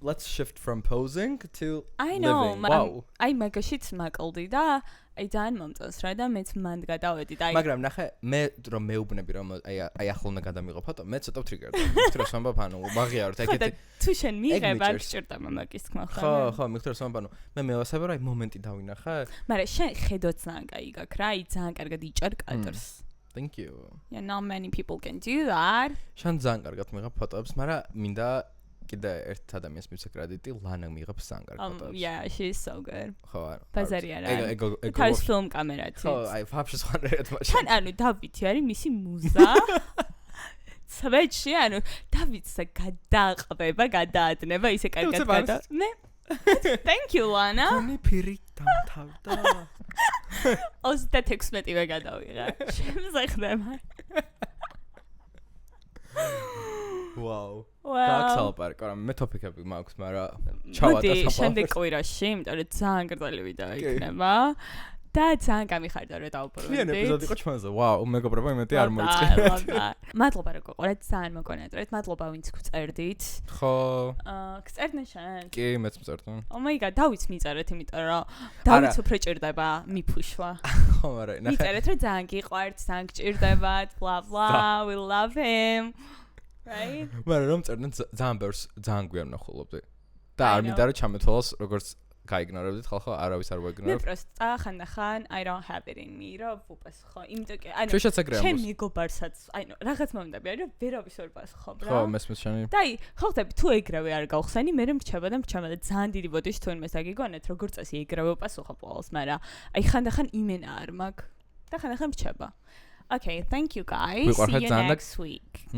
let's shift from posing to I know, wow. აი მაგაშიც მაკლდი და აი ძალიან მომწონს რა და მეც მანდ გადავედი და აი მაგრამ ნახე მე რომ მეუბნები რომ აი ახლა უნდა გადამიღო ფოტო მე ცოტა ვტრიგერდი ვთქვა სამბაბ ანუ ვაღიაროთ ეგეთი თუ შენ მიღებ არ გჭირდა მაგის თქმა ხო ხო მიხდარ სამბაბ ანუ მე მევასება რომ აი მომენტი დავინახე მაგრამ შენ ხედოთ ძალიან კაი გაქვს რა აი ძალიან კარგად იჭარ კადრს Thank you. Yeah, not many people can do that. შენ ძალიან კარგად მიღებ ფოტოებს, მაგრამ მინდა კიდე ერთ ადამიანს მივცე კრედიტი, ლანა მიღებს ძალიან კარგ ფოტოებს. Yeah, she's so good. ხო, არა. ბაზარი არა. ეგ თავის ფილმ კამერაც. ხო, აი, ვაფშე სხვანაირად მაშინ. თან ანუ დავითი არის მისი მუზა. სვეჩი ანუ დავითს გადააყბება, გადაადნება, ისე კარგად გადა. მე Thank you, Lana. კონი ფირი დამთავრდა. 36-მე გადავიღე. შემზეხდება. Wow. გააქსალპარ, მაგრამ მე თოპიკები მაქვს, მაგრამ ჩავატა მოდი, შემდეგ კვირაში, იმიტომ რომ ძალიან გრძელი ვიდეო იქნება. და ძალიან გამიხარდა რომ დავუბრუნდით. ძალიან ეპიზოდი იყო ჩვენზე. ვაუ, მეგობრებო, იმეთი არ მოიწყეთ. მადლობა რომ გიყურეთ, ძალიან მოგონატრეთ. მადლობა ვინც გწერდით. ხო. გწერდნენ შენ? კი, მეც მწერდი. Oh my god, დავიც მიწერეთ, იმიტომ რომ დავიც უფრო ჭირდება მიფუშვა. ხო, მაგრამ ნახე. მიწერეთ რომ ძალიან გიყვართ, ძალიან გჭირდებათ, blah blah, we love him. Right? მაგრამ რომ წერდნენ ძალიან ბევრს ძალიან გვიან ნახულობდი. და არ მინდა რომ ჩამეთვალოს როგორც გაიგნორებდით ხალხო, არავის არ ვეგნორებ. მე პროსტა ხანდახან I don't have it in me რა ვუპას ხო, იმიტომ კი ანუ ჩემ მეგობარსაც, აი რაღაც მომენტები არის რომ ვერავის ვერ პასუხობ რა. ხო, მესმის შენი. და აი, ხო ხდები თუ ეგრევე არ გავხსენი, მე მრჩება და ძალიან დიდი ბოდიში თუ იმეს აგიგონეთ, როგორ წესი ეგრევე პასუხობ ყოველს, მაგრამ აი ხანდახან იმენა არ მაქვს და ხანდახან მრჩება. Okay, thank you guys. See you next week.